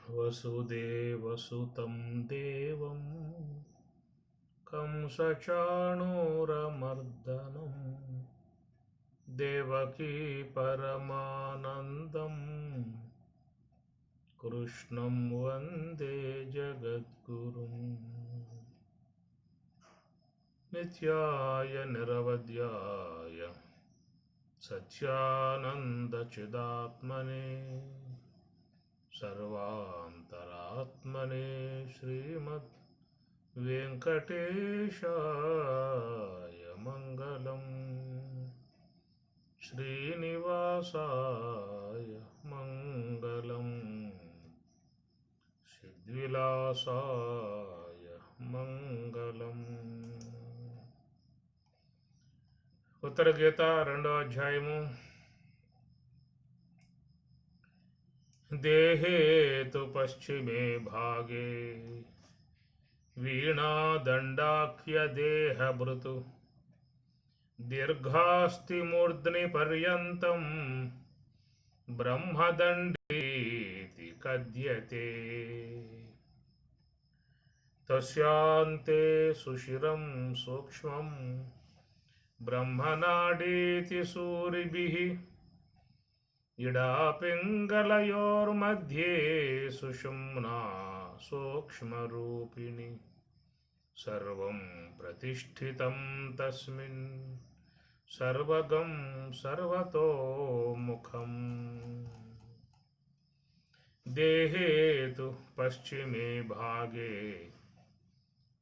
वसुदेवसुतं देवं कंसचाणूरमर्दनं देवकी परमानन्दं कृष्णं वन्दे जगद्गुरुम् नित्याय निरवध्याय सत्यानन्दचिदात्मने सर्वान्तरात्मने श्रीमद् वेङ्कटेशाय मङ्गलम् श्रीनिवासाय मङ्गलम् सिद्धिविलासाय मङ्गलम् उत्तर गीता 2వ అధ్యాయము देहे तु पश्चिमे भागे वीणादण्डाख्यदेहभृतु दीर्घास्ति मूर्ध्नि पर्यन्तं ब्रह्मदण्डीति कथ्यते तस्यान्ते सुशिरं सूक्ष्मं ब्रह्मनाडीति सूरिभिः इडापिङ्गलयोर्मध्ये सुषुम्ना सूक्ष्मरूपिणि सर्वं प्रतिष्ठितं तस्मिन् सर्वगं सर्वतोमुखम् देहे तु पश्चिमे भागे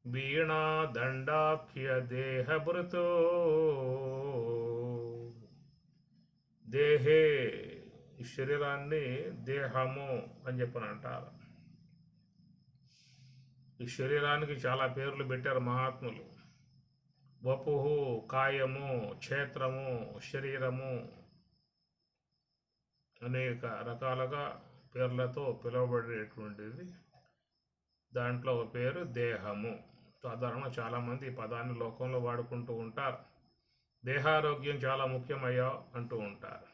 वीणादण्डाख्यदेहभृतो దేహే ఈ శరీరాన్ని దేహము అని చెప్పని అంటారు. ఈ శరీరానికి చాలా పేర్లు పెట్టారు మహాత్ములు. వపుహు, కాయము, క్షేత్రము, శరీరము అనేక రకాలుగా పేర్లతో పిలువబడేటువంటిది. దాంట్లో ఒక పేరు దేహము. సాధారణ చాలామంది ఈ పదాన్ని లోకంలో వాడుకుంటూ ఉంటారు. దేహారోగ్యం చాలా ముఖ్యమయ్యా అంటూ ఉంటారు.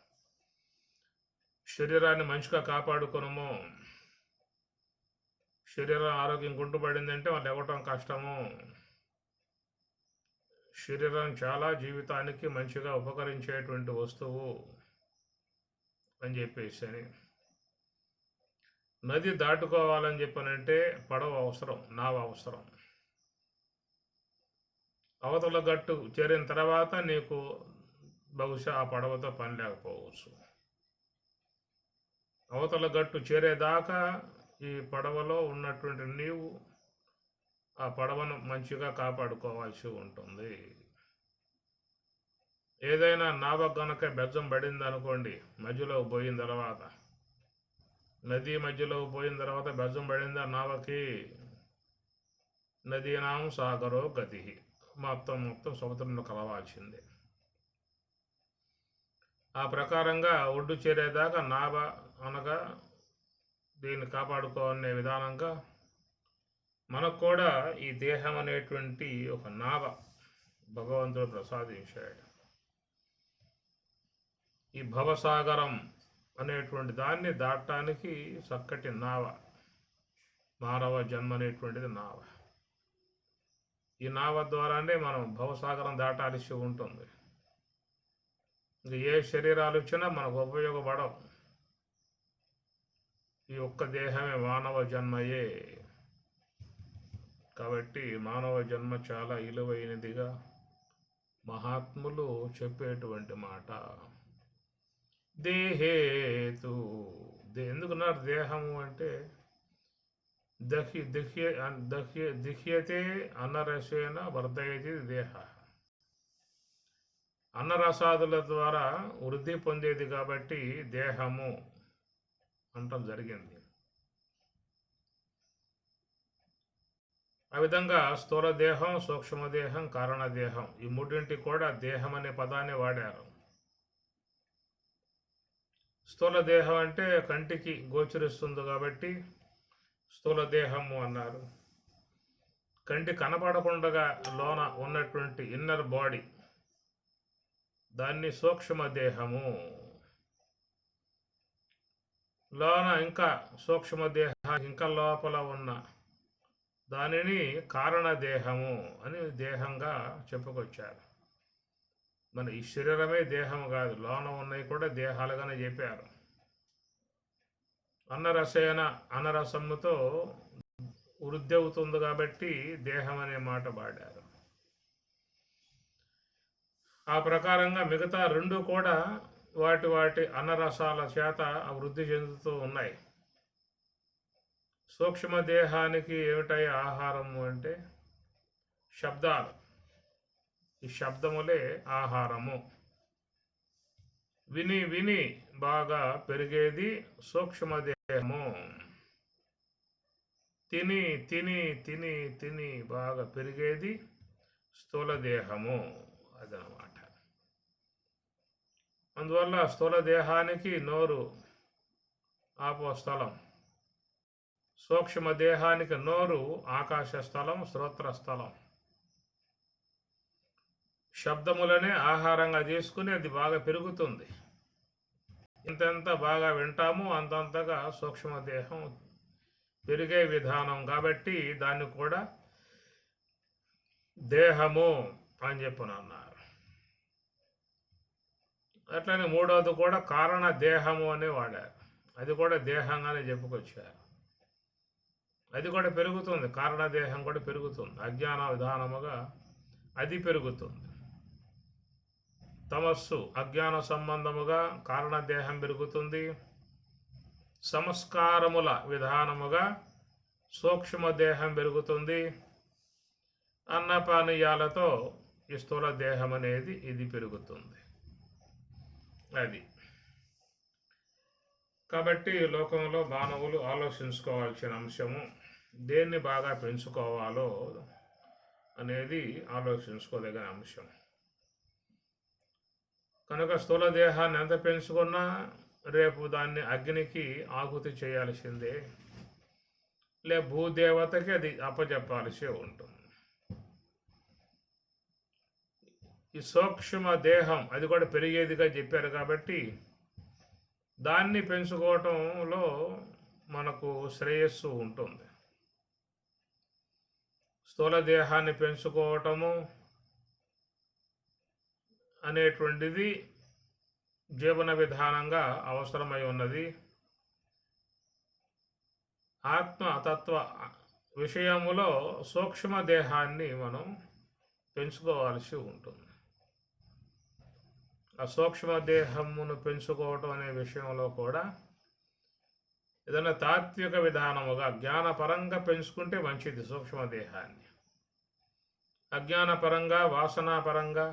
శరీరాన్ని మంచిగా కాపాడుకోనము. శరీరం ఆరోగ్యం కుంటుపడిందంటే వాళ్ళు ఇవ్వటం కష్టము. శరీరం చాలా జీవితానికి మంచిగా ఉపకరించేటువంటి వస్తువు అని చెప్పేసి నది దాటుకోవాలని చెప్పనంటే పడవ అవసరం, నావ అవసరం. అవతల గట్టు చేరిన తర్వాత నీకు బహుశా ఆ పడవతో పని లేకపోవచ్చు. అవతల గట్టు చేరేదాకా ఈ పడవలో ఉన్నటువంటి నీవు ఆ పడవను మంచిగా కాపాడుకోవాల్సి ఉంటుంది. ఏదైనా నావ గనక బెజ్జం పడింది అనుకోండి, మధ్యలో పోయిన తర్వాత, నది మధ్యలో పోయిన తర్వాత బెజ్జం పడింది ఆ నావకి, నదీనాం సాగరో గతి, మొత్తం సముద్రంలో కలవాల్సిందే. ఆ ప్రకారంగా ఒడ్డు చేరేదాకా నావ అనగా దీన్ని కాపాడుకోవాలనే విధానంగా మనకు కూడా ఈ దేహం అనేటువంటి ఒక నావ భగవంతుడు ప్రసాదించాడు. ఈ భవసాగరం అనేటువంటి దాన్ని దాటడానికి చక్కటి నావ, మానవ జన్మ అనేటువంటిది నావ. ఈ నావ ద్వారానే మనం భవసాగరం దాటాల్సి ఉంటుంది. ఏ శరీరాలు వచ్చినా మనకు ఉపయోగపడవు. ఈ ఒక్క దేహమే మానవ జన్మయే. కాబట్టి మానవ జన్మ చాలా విలువైనదిగా మహాత్ములు చెప్పేటువంటి మాట. దేహేతు, ఎందుకున్నారు దేహము అంటే, దహ్యతే అన్నరసేన వర్ధయతి దేహ, అన్నరసాదుల ద్వారా వృద్ధి పొందేది కాబట్టి దేహము అంటం జరిగింది. ఆ విధంగా స్థూల దేహం, సూక్ష్మదేహం, కారణదేహం ఈ మూడింటికి కూడా దేహం అనే పదాన్ని వాడారు. స్థూల దేహం అంటే కంటికి గోచరిస్తుంది కాబట్టి స్థూల దేహము అన్నారు. కంటి కనపడకుండా లోన ఉన్నటువంటి ఇన్నర్ బాడీ, దాన్ని సూక్ష్మదేహము. లోన ఇంకా సూక్ష్మదేహ ఇంకా లోపల ఉన్న దానిని కారణదేహము అని దేహంగా చెప్పుకొచ్చారు. మన ఈ శరీరమే దేహం కాదు, లోన ఉన్నవి కూడా దేహాలుగానే చెప్పారు. అన్నరసేన అనరసముతో వృద్ధి అవుతుంది కాబట్టి దేహం అనే మాట వాడారు. ఆ ప్రకారంగా మిగతా రెండు కూడా వాటి వాటి అన్నరసాల చేత వృద్ధి చెందుతూ ఉన్నాయి. సూక్ష్మ దేహానికి ఏమిటాయి ఆహారము అంటే శబ్దాలు. ఈ శబ్దములే ఆహారము. విని విని బాగా పెరిగేది సూక్ష్మదేహము. తిని తిని తిని తిని బాగా పెరిగేది స్థూల దేహము. అదనమాట. అందువల్ల స్థూల దేహానికి నోరు ఆపోస్థలం, సూక్ష్మ దేహానికి నోరు ఆకాశ స్థలం, శ్రోత్రస్థలం. శబ్దములనే ఆహారంగా చేసుకుని అది బాగా పెరుగుతుంది. ఇంతెంత బాగా వింటామో అంతంతగా సూక్ష్మదేహం పెరిగే విధానం కాబట్టి దాన్ని కూడా దేహము అని చెప్పనన్నారు. అట్లనే మూడవది కూడా కారణ దేహము అని వాడారు. అది కూడా దేహంగానే చెప్పుకొచ్చారు. అది కూడా పెరుగుతుంది. కారణదేహం కూడా పెరుగుతుంది. అజ్ఞాన విధానముగా అది పెరుగుతుంది. తమస్సు అజ్ఞాన సంబంధముగా కారణదేహం పెరుగుతుంది. సంస్కారముల విధానముగా సూక్ష్మదేహం పెరుగుతుంది. అన్నపానీయాలతో ఈ స్థూల దేహం అనేది ఇది పెరుగుతుంది. అది కాబట్టి లోకంలో మానవులు ఆలోచించుకోవాల్సిన అంశము దేన్ని బాగా పెంచుకోవాలో అనేది ఆలోచించుకోదగిన అంశం. కనుక స్థూల దేహాన్ని ఎంత పెంచుకున్నా రేపు దాన్ని అగ్నికి ఆహుతి చేయాల్సిందే, భూదేవతకి అది అప్పచెప్పాల్సి ఉంటుంది. ఈ సూక్ష్మ దేహం అది కూడా పెరిగేదిగా చెప్పారు కాబట్టి దాన్ని పెంచుకోవటంలో మనకు శ్రేయస్సు ఉంటుంది. స్థూల దేహాన్ని పెంచుకోవటము అనేటువంటిది జీవన విధానంగా అవసరమై ఉన్నది. ఆత్మతత్వ విషయములో సూక్ష్మ దేహాన్ని మనం పెంచుకోవాల్సి ఉంటుంది. ఆ సూక్ష్మ దేహమును పెంచుకోవటం అనే విషయంలో కూడా ఏదైనా తాత్విక విధానముగా జ్ఞానపరంగా పెంచుకుంటే మంచిది. సూక్ష్మదేహాన్ని అజ్ఞానపరంగా వాసనాపరంగా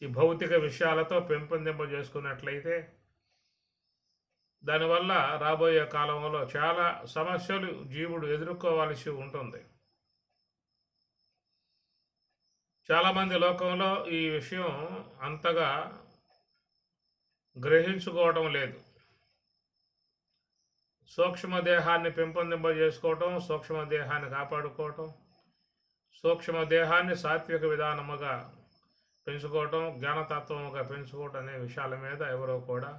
ఈ భౌతిక విషయాలతో పెంపొందింపజేసుకున్నట్లయితే దానివల్ల రాబోయే కాలంలో చాలా సమస్యలు జీవుడు ఎదుర్కోవాల్సి ఉంటుంది. చాలామంది లోకంలో ఈ విషయం అంతగా గ్రహించుకోవటం లేదు. సూక్ష్మదేహాన్ని పెంపొందింపజేసుకోవటం, సూక్ష్మదేహాన్ని కాపాడుకోవటం, సూక్ష్మదేహాన్ని సాత్విక విధానముగా పెంచుకోవటం, జ్ఞానతత్వముగా పెంచుకోవటం అనే విషయాల మీద ఎవరో కూడా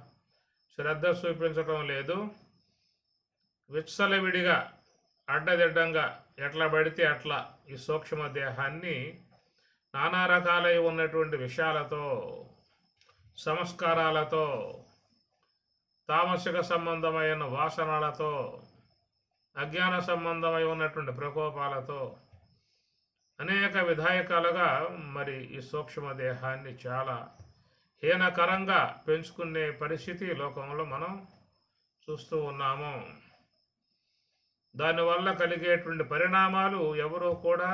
శ్రద్ధ చూపించటం లేదు. విచ్చలవిడిగా అడ్డదిడ్డంగా ఎట్లా పడితే అట్లా ఈ సూక్ష్మదేహాన్ని నానా రకాలై ఉన్నటువంటి విషయాలతో, సంస్కారాలతో, తామసిక సంబంధమైన వాసనలతో, అజ్ఞాన సంబంధమై ఉన్నటువంటి ప్రకోపాలతో అనేక విధాయకాలుగా మరి ఈ సూక్ష్మదేహాన్ని చాలా హీనకరంగా పెంచుకునే పరిస్థితి లోకంలో మనం చూస్తూ ఉన్నాము. దానివల్ల కలిగేటువంటి పరిణామాలు ఎవరూ కూడా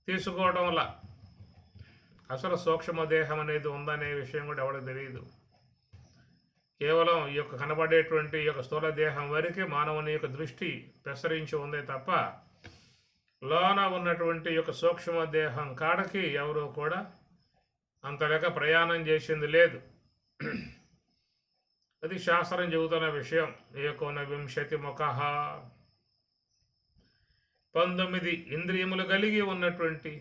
తీసుకోవడంలా. అసలు సూక్ష్మదేహం అనేది ఉందనే విషయం కూడా ఎవరికి తెలియదు. కేవలం ఈ యొక్క కనబడేటువంటి ఈ యొక్క స్థూల దేహం వరకే మానవుని యొక్క దృష్టి ప్రసరించి ఉందే తప్ప లోన ఉన్నటువంటి యొక్క సూక్ష్మదేహం కాడకి ఎవరూ కూడా అంతలేక ప్రయాణం చేసింది లేదు. అది శాస్త్రం చెబుతున్న విషయం. ఏకోన వింశతి ముఖ 19 ఇంద్రియములు కలిగి ఉన్నటువంటి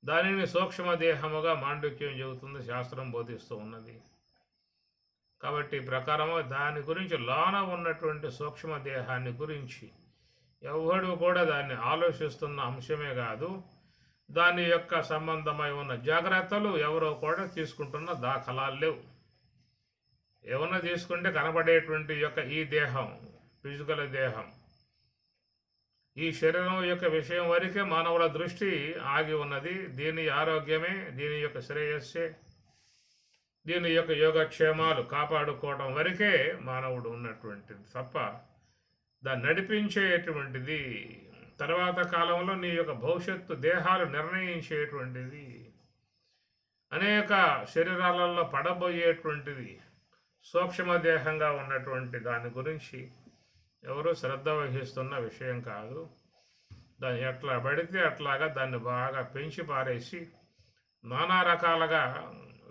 దానిని సూక్ష్మదేహముగా మాండక్యం చెబుతుంది, శాస్త్రం బోధిస్తూ ఉన్నది. కాబట్టి ఈ ప్రకారము దాని గురించి లోన ఉన్నటువంటి సూక్ష్మ దేహాన్ని గురించి ఎవడు కూడా దాన్ని ఆలోచిస్తున్న అంశమే కాదు, దాని యొక్క సంబంధమై ఉన్న జాగ్రత్తలు ఎవరో కూడా తీసుకుంటున్న దాఖలాలు లేవు. ఏమన్నా తీసుకుంటే కనబడేటువంటి యొక్క ఈ దేహం, ఫిజికల్ దేహం, ఈ శరీరం యొక్క విషయం వరకే మానవుల దృష్టి ఆగి ఉన్నది. దీని ఆరోగ్యమే, దీని యొక్క శ్రేయస్సే, దీని యొక్క యోగక్షేమాలు కాపాడుకోవడం వరకే మానవుడు ఉన్నటువంటిది తప్ప దాన్ని నడిపించేటువంటిది తర్వాత కాలంలో నీ యొక్క భవిష్యత్తు దేహాలు నిర్ణయించేటువంటిది, అనేక శరీరాలలో పడబోయేటువంటిది సూక్ష్మ దేహంగా ఉన్నటువంటి దాని గురించి ఎవరు శ్రద్ధ వహిస్తున్న విషయం కాదు. దాన్ని ఎట్లా పడితే అట్లాగా దాన్ని బాగా పెంచి పారేసి నానా రకాలుగా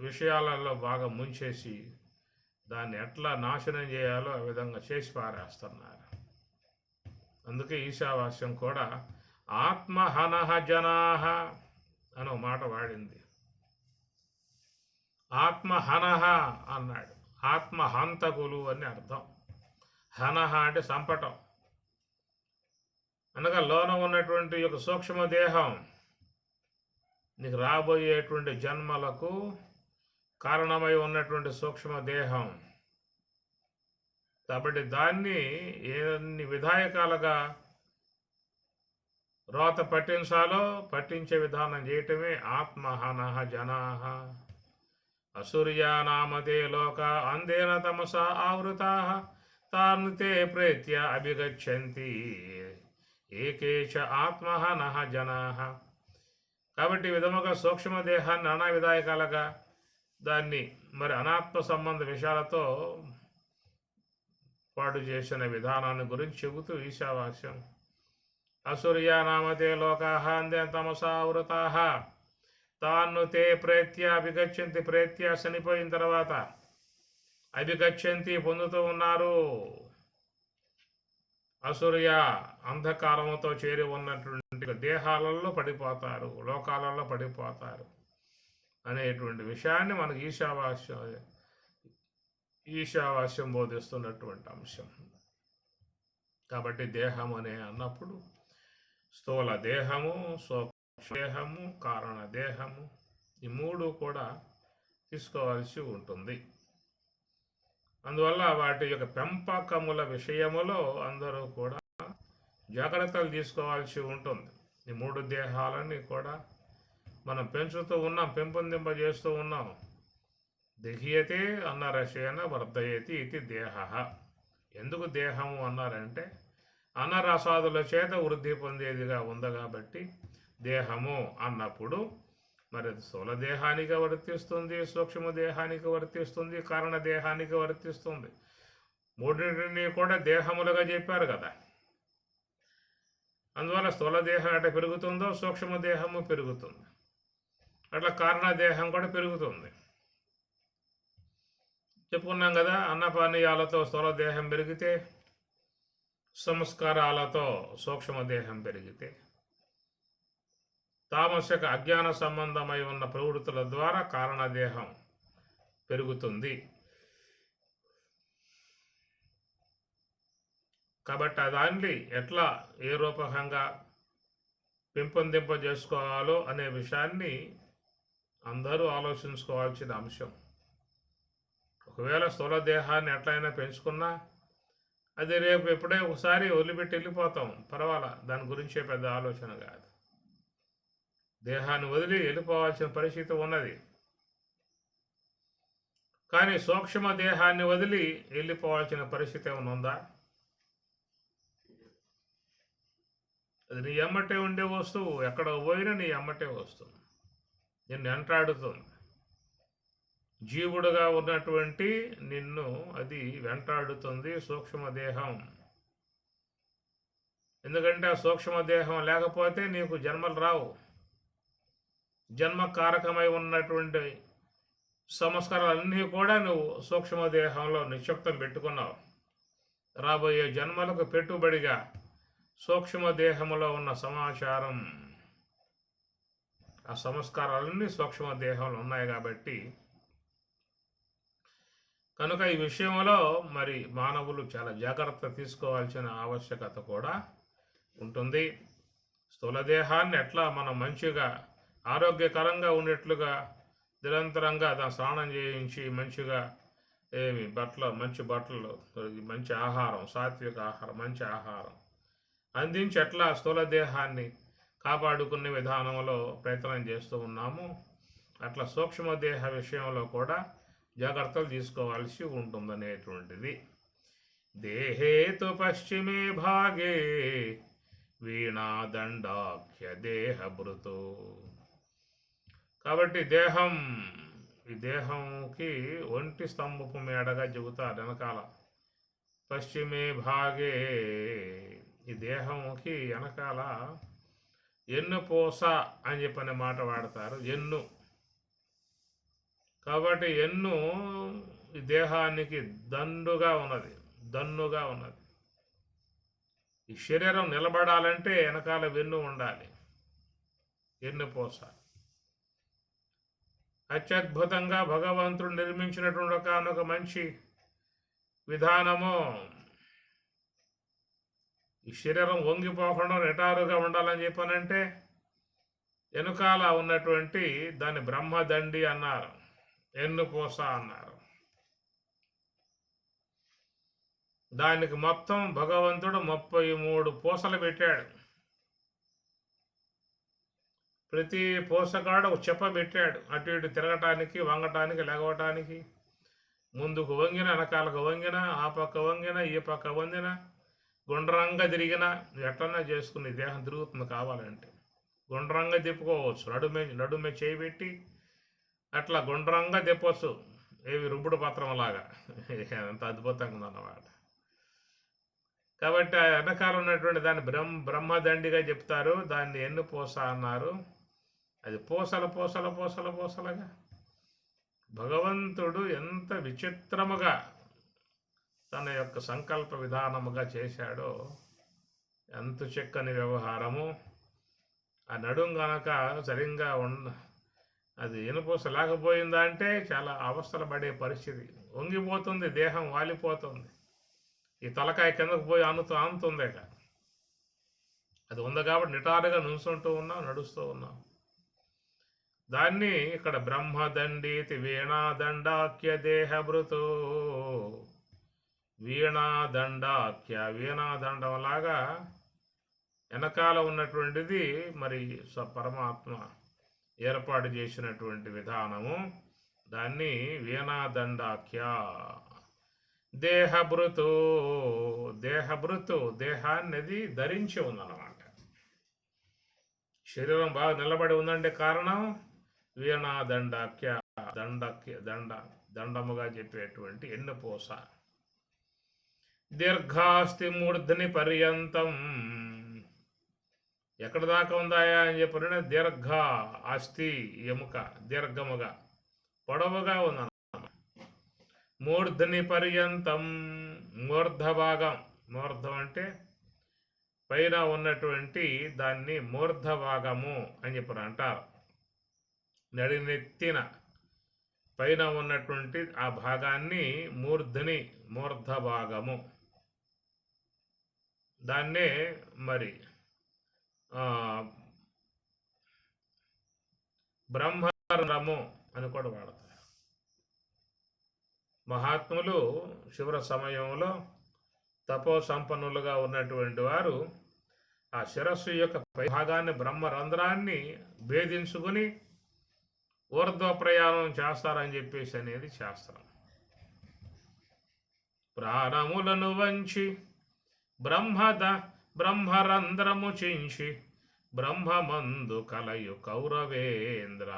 విషయాలలో బాగా ముంచేసి దాన్ని ఎట్లా నాశనం చేయాలో ఆ విధంగా చేసి పారేస్తున్నారు. అందుకే ఈశావాస్యం కూడా ఆత్మహనహ జనాహ అనే మాట వాడింది. ఆత్మహనహ అన్నాడు. ఆత్మహంతకులు అని అర్థం. హనహ అంటే సంపటం. అనగా లోన ఉన్నటువంటి యొక్క సూక్ష్మ దేహం నీకు రాబోయేటువంటి జన్మలకు కారణమై ఉన్నటువంటి సూక్ష్మ దేహం. కాబట్టి దాన్ని ఎన్ని విధాయకాలుగా రోత పట్టించాలో పట్టించే విధానం చేయటమే ఆత్మహనః జనాః. అసూర్యానామతే లోక అందేన తమసా ఆవృతాః తాన్ తే ప్రేత్య అభిగచ్చంతి ఏకేచ ఆత్మహనః జనాః. కాబట్టి ఈ విధముగా సూక్ష్మ దేహాన్ని నానా విధాయకాలుగా దాన్ని మరి అనాత్మ సంబంధ విషయాలతో పాటు చేసిన విధానాన్ని గురించి చెబుతూ ఈశావాస్యం అసూర్యానామతే లోకాః అందేన తమసా ఆవృతాః తాను తే ప్రేత్య అభిగచ్చంతి. ప్రేత్య చనిపోయిన తర్వాత అభిగచ్చంతి పొందుతూ ఉన్నారు. అసూర్య అంధకారముతో చేరి ఉన్నటువంటి దేహాలలో పడిపోతారు, లోకాలలో పడిపోతారు అనేటువంటి విషయాన్ని మనకు ఈశావాస్యం బోధిస్తున్నటువంటి అంశం. కాబట్టి దేహం అనే అన్నప్పుడు స్థూల దేహము, సూక్ష్మ దేహము, కారణ దేహము, ఈ మూడు కూడా తీసుకోవాల్సి ఉంటుంది. అందువల్ల వాటి యొక్క పెంపకముల విషయములో అందరూ కూడా జాగ్రత్తలు తీసుకోవాల్సి ఉంటుంది. ఈ మూడు దేహాలని కూడా మనం పెంచుతూ ఉన్నాం, పెంపొందింపజేస్తూ ఉన్నాం. దహ్యతే అన్నరసేన వర్ధయతి ఇది దేహ. ఎందుకు దేహము అన్నారంటే అన్నరసాదుల చేత వృద్ధి పొందేదిగా ఉంది కాబట్టి దేహము అన్నప్పుడు మరి స్థూల దేహానికి వర్తిస్తుంది, సూక్ష్మ దేహానికి వర్తిస్తుంది, కారణ దేహానికి వర్తిస్తుంది. మూడింటిని కూడా దేహములుగా చెప్పారు కదా. అందువల్ల స్థూల దేహం ఎట్లా పెరుగుతుందో సూక్ష్మ దేహము పెరుగుతుంది, అట్లా కారణ దేహం కూడా పెరుగుతుంది. చెప్పుకున్నాం కదా, అన్నపానీయాలతో స్థూల దేహం పెరిగితే, సంస్కారాలతో సూక్ష్మ దేహం పెరిగితే, తామసిక అజ్ఞాన సంబంధమై ఉన్న ప్రవృత్తుల ద్వారా కారణదేహం పెరుగుతుంది. కాబట్టి దాన్ని ఎట్లా ఏ రూపకంగా పెంపొందింపజేసుకోవాలో అనే విషయాన్ని అందరూ ఆలోచించుకోవాల్సిన అంశం. ఒకవేళ స్థూల దేహాన్ని ఎట్లయినా పెంచుకున్నా అది రేపు ఎప్పుడే ఒకసారి వదిలిపెట్టి వెళ్ళిపోతాం, పర్వాలా, దాని గురించే పెద్ద ఆలోచన కాదు. దేహాన్ని వదిలి వెళ్ళిపోవాల్సిన పరిస్థితి ఉన్నది, కానీ సూక్ష్మ దేహాన్ని వదిలి వెళ్ళిపోవాల్సిన పరిస్థితి ఏమైనా ఉందా? అది నీ ఎమ్మటే ఉండే వస్తువు, ఎక్కడ పోయినా నీ ఎమ్మటే వస్తువు, నిన్ను వెంటాడుతుంది. జీవుడుగా ఉన్నటువంటి నిన్ను అది వెంటాడుతుంది సూక్ష్మదేహం. ఎందుకంటే ఆ సూక్ష్మదేహం లేకపోతే నీకు జన్మలు రావు. జన్మకారకమై ఉన్నటువంటి సంస్కారాలన్నీ కూడా నువ్వు సూక్ష్మదేహంలో నిక్షిప్తం పెట్టుకున్నావు. రాబోయే జన్మలకు పెట్టుబడిగా సూక్ష్మదేహంలో ఉన్న సమాచారం, ఆ సంస్కారాలన్నీ సూక్ష్మదేహంలో ఉన్నాయి. కనుక ఈ విషయంలో మరి మానవులు చాలా జాగ్రత్త తీసుకోవాల్సిన ఆవశ్యకత కూడా ఉంటుంది. స్థూల దేహాన్ని ఎట్లా మనం మంచిగా ఆరోగ్యకరంగా ఉండేట్లుగా నిరంతరంగా దాన్ని స్నానం చేయించి మంచిగా మంచి బట్టలు, మంచి ఆహారం, సాత్విక ఆహారం, మంచి ఆహారం అందించి ఎట్లా స్థూల దేహాన్ని కాపాడుకునే విధానంలో ప్రయత్నం చేస్తూ ఉన్నాము, అట్లా సూక్ష్మదేహ విషయంలో కూడా జాగ్రత్తలు తీసుకోవాల్సి ఉంటుందనేటువంటిది. దేహేతు పశ్చిమే భాగే వీణాదండాఖ్య దేహభృతో. కాబట్టి ఈ దేహంకి ఒంటి స్తంభపు మేడగా చెబుతారు వెనకాల. పశ్చిమే భాగే, ఈ దేహంకి వెనకాల ఎన్నుపూస అని చెప్పనే మాట వాడతారు, ఎన్ను. కాబట్టి ఎన్ను ఈ దేహానికి దన్నుగా ఉన్నది. ఈ శరీరం నిలబడాలంటే వెనకాల వెన్ను ఉండాలి, ఎన్నుపూస. అత్యద్భుతంగా భగవంతుడు నిర్మించినటువంటి ఒక మంచి విధానము. ఈ శరీరం వంగిపోకుండా నిటారుగా ఉండాలని చెప్పానంటే వెనుకాల ఉన్నటువంటి దాన్ని బ్రహ్మదండి అన్నారు, ఎన్నుపూస అన్నారు. దానికి మొత్తం భగవంతుడు 33 పూసలు పెట్టాడు. ప్రతి పూసగాడు ఒక చెప్ప పెట్టాడు, అటు ఇటు తిరగటానికి, వంగటానికి, లెగవటానికి. ముందుకు వంగిన, వెనకాలకు వంగిన, ఆ పక్క వంగిన, ఈ పక్క వంగిన, గుండ్రంగా తిరిగిన, ఎట్లన్నా చేసుకుని దేహం తిరుగుతుంది. కావాలంటే గుండ్రంగా తిప్పుకోవచ్చు, నడుమే చేయబెట్టి అట్లా గుండ్రంగా తిప్పవచ్చు, రుబ్బుడు పత్రంలాగా. ఎంత అద్భుతంగా ఉందన్నమాట. కాబట్టి ఆ వెనకాల ఉన్నటువంటి దాన్ని బ్రహ్మదండిగా చెప్తారు, దాన్ని ఎన్నుపూస అన్నారు. అది పూసలుగా భగవంతుడు ఎంత విచిత్రముగా తన యొక్క సంకల్ప విధానముగా చేశాడో, ఎంత చక్కని వ్యవహారము. ఆ నడుం గనక సరిగ్గా అది ఎనుపూస లేకపోయిందా అంటే చాలా అవస్థలు పడే పరిస్థితి. వంగిపోతుంది, దేహం వాలిపోతుంది, ఈ తలకాయ కిందకు పోయి ఆనుతుంది. అది ఉంది కాబట్టి నిటారుగా నడుస్తూ ఉన్నాం. దాన్ని ఇక్కడ బ్రహ్మదండీతి వీణాదండాఖ్య దేహభృతో. వీణాదండం లాగా వెనకాల ఉన్నటువంటిది మరి పరమాత్మ ఏర్పాటు చేసినటువంటి విధానము. దాన్ని వీణాదండాఖ్య దేహభృతో. దేహాన్నది ధరించి ఉందన్నమాట. శరీరం బాగా నిలబడి ఉందంటే కారణం వీణాదండాఖ్య, దండముగా చెప్పేటువంటి ఎన్నుపూస. దీర్ఘాస్తి మూర్ధని పర్యంతం. ఎక్కడ దాకా ఉందాయా అని చెప్పిన దీర్ఘ అస్థి, ఎముక దీర్ఘముగా పొడవుగా ఉందన్న. మూర్ధని పర్యంతం, మూర్ధభాగం. మూర్ధం అంటే పైన ఉన్నటువంటి దాన్ని మూర్ధభాగము అని చెప్పి అంటారు. నడినెత్తిన పైన ఉన్నటువంటి ఆ భాగాన్ని మూర్ధభాగము. దాన్నే మరి బ్రహ్మరంధ్రము అని కూడా వాడతారు. మహాత్ములు శివర సమయంలో తపో సంపన్నులుగా ఉన్నటువంటి వారు ఆ శిరస్సు యొక్క పై భాగాన్ని, బ్రహ్మరంధ్రాన్ని భేదించుకుని ఊర్ధ్వ ప్రయాణం చేస్తారని చెప్పేసి అనేది శాస్త్రం. ప్రాణములను వంచి బ్రహ్మరంధ్రము చించి బ్రహ్మమందు కలయు కౌరవేంద్ర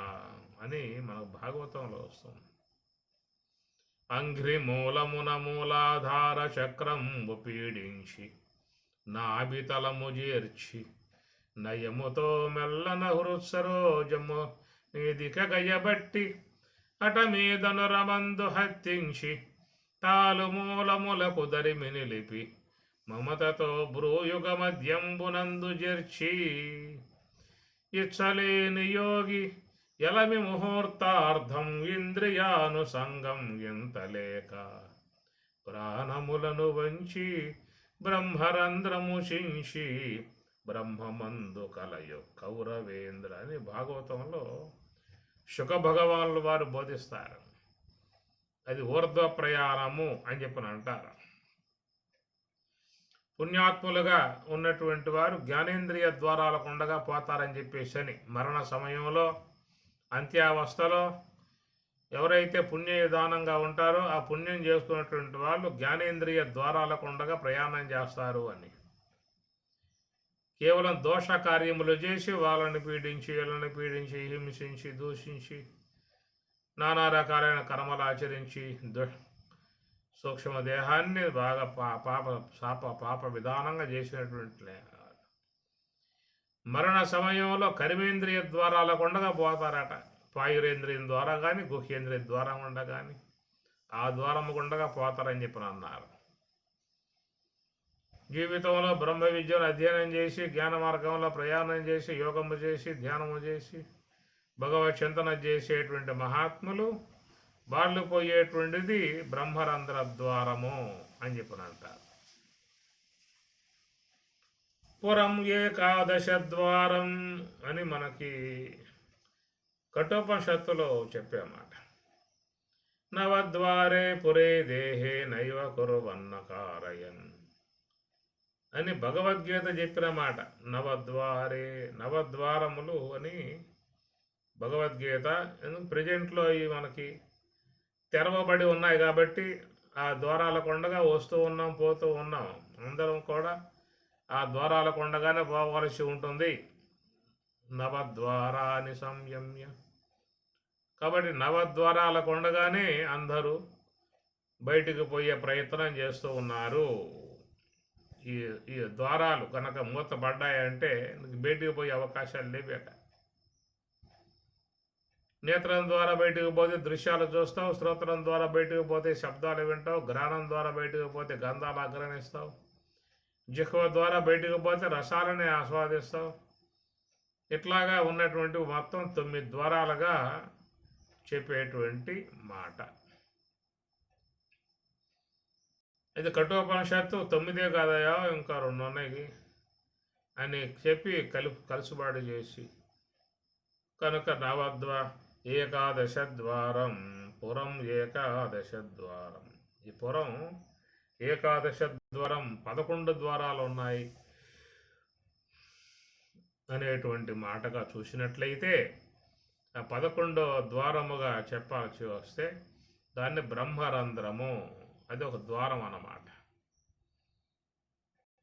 అని మనకు భాగవతంలో వస్తుంది. అంఘ్రి మూలాధార చక్రంబు పీడించి నాభితలము చేర్చి నయముతో మెల్లన హృత్సరోజము నిధిక గయబట్టి అట మీదను రమందు హత్తించి తాలు మూలములకు దరిమి నిలిపి మమతతో భ్రూయుగ మధ్యంబునందు జర్చి ఇచ్చలేని యోగి ఎలమి ముహూర్తార్థం ఇంద్రియానుసంగం ఎంతలేక ప్రాణములను వంచి బ్రహ్మరంధ్రము చించి బ్రహ్మమందు కలయు కౌరవేంద్ర అని భాగవతంలో శుక భగవానులు వారు బోధిస్తారు. అది ఊర్ధ్వ ప్రయాణము అని చెప్పని అంటారు. పుణ్యాత్ములుగా ఉన్నటువంటి వారు జ్ఞానేంద్రియ ద్వారాలకు ఉండగా పోతారని చెప్పేసి అని మరణ సమయంలో అంత్యావస్థలో ఎవరైతే పుణ్యదానంగా ఉంటారో ఆ పుణ్యం చేసుకున్నటువంటి వాళ్ళు జ్ఞానేంద్రియ ద్వారాలకు ఉండగా ప్రయాణం చేస్తారు అని. కేవలం దోష కార్యములు చేసి వాళ్ళని పీడించి వీళ్ళని పీడించి హింసించి దూషించి నానా రకాలైన కర్మలు ఆచరించి సూక్ష్మ దేహాన్ని బాగా పాప విధానంగా చేసినటువంటి మరణ సమయంలో కర్మేంద్రియ ద్వారాలకు ఉండగా పోతారట. పాయురేంద్రియం ద్వారా కానీ గుహ్యేంద్రియ ద్వారా ఉండ కానీ ఆ ద్వారము గుండగా పోతారని చెప్పి అన్నారు. జీవితంలో బ్రహ్మ విద్యను అధ్యయనం చేసి జ్ఞాన మార్గంలో ప్రయాణం చేసి యోగము చేసి ధ్యానము చేసి భగవత్ చింతన చేసేటువంటి మహాత్ములు వాళ్ళు పోయేటువంటిది బ్రహ్మరంధ్ర ద్వారము అని చెప్పినంటారు. పురం ఏకాదశ ద్వారం అని మనకి కఠోపనిషత్తులో చెప్పామాట. నవద్వారే పురే దేహే నైవ కురువన్న కారయన్ అని భగవద్గీత చెప్పిన మాట. నవద్వారములు అని భగవద్గీత. ప్రజెంట్లో ఇవి మనకి తెరవబడి ఉన్నాయి కాబట్టి ఆ ద్వారాల కొండగా వస్తూ ఉన్నాం, పోతూ ఉన్నాం. అందరం కూడా ఆ ద్వారాల కొండగానే పోవలసి ఉంటుంది. నవద్వారాని సంయమ్య. కాబట్టి నవద్వారాల కొండగానే అందరూ బయటికి పోయే ప్రయత్నం చేస్తూ ఉన్నారు. ఈ ద్వారాలు కనుక మూతపడ్డాయంటే బయటికి పోయే అవకాశాలు లేవేట. నేత్రం ద్వారా బయటకు పోతే దృశ్యాలు చూస్తావు, శ్రోత్రం ద్వారా బయటకు పోతే శబ్దాలు వింటావు, ఘ్రాణం ద్వారా బయటకు పోతే గంధాలు ఆగ్రహిస్తావు, జిహ్వ ద్వారా బయటకు పోతే రసాలని ఆస్వాదిస్తావు. ఇట్లాగా ఉన్నటువంటి మొత్తం 9 ద్వారాలుగా చెప్పేటువంటి మాట. ఇది కఠోపనిషత్తు 9 కాదయా ఇంకా 2 ఉన్నాయి అని చెప్పి కలుసుబాటు చేసి కనుక ఏకాదశ ద్వారం పురం ఏకాదశ ద్వారం. ఈ పురం ఏకాదశ ద్వారం 11 ద్వారాలు ఉన్నాయి అనేటువంటి మాటగా చూసినట్లయితే ఆ 11వ ద్వారముగా చెప్పాల్సి వస్తే దాన్ని బ్రహ్మరంధ్రము, అది ఒక ద్వారం అన్నమాట.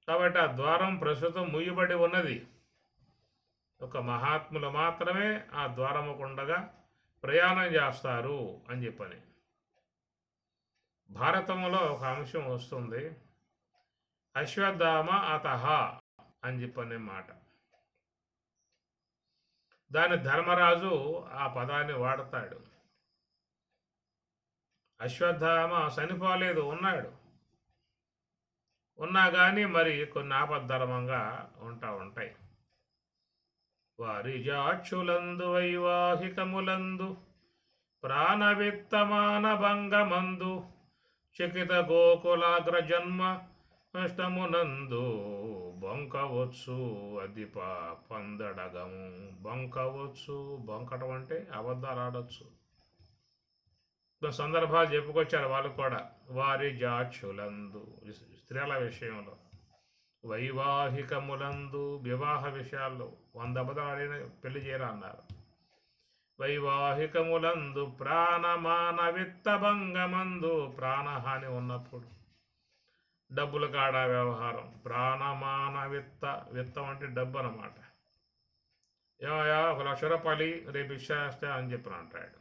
కాబట్టి ఆ ద్వారం ప్రస్తుతం ముయ్యబడి ఉన్నది. ఒక మహాత్ములు మాత్రమే ఆ ద్వారము గుండగా ప్రయాణం చేస్తారు అని చెప్పని. భారతంలో ఒక అంశం వస్తుంది, అశ్వత్థామ అతహ అని చెప్పనే మాట. దాని ధర్మరాజు ఆ పదాన్ని వాడతాడు. అశ్వత్థామ చనిపోలేదు, ఉన్నాడు. ఉన్నా కానీ మరి కొన్ని ఆపద్ధర్మంగా ఉంటాయి. వారి జాక్షులందు వైవాహికములందు ప్రాణవిత్తమాన భంగమందు చకిత గోకులాగ్ర జన్మ అష్టమునందు బొంకవచ్చు అదిప పందడగము. బొంకవచ్చు, బొంకటం అంటే అబద్ధాలు ఆడవచ్చు. సందర్భాలు చెప్పుకొచ్చారు వాళ్ళు కూడా. వారి జాక్షులందు స్త్రీల విషయంలో, వైవాహికములందు వివాహ విషయాల్లో 100 అబద్ధాలు పెళ్లి చేయాలన్నారు. వైవాహికములందు ప్రాణమాన విత్తభంగమందు, ప్రాణహాని ఉన్నప్పుడు డబ్బులు కాడ వ్యవహారం. ప్రాణమాన విత్తం అంటే డబ్బు అన్నమాట. ఏమయ్యా 1 లక్ష రూపాయలు రేపు ఇచ్చేస్తే అని చెప్పిన అంటాడు.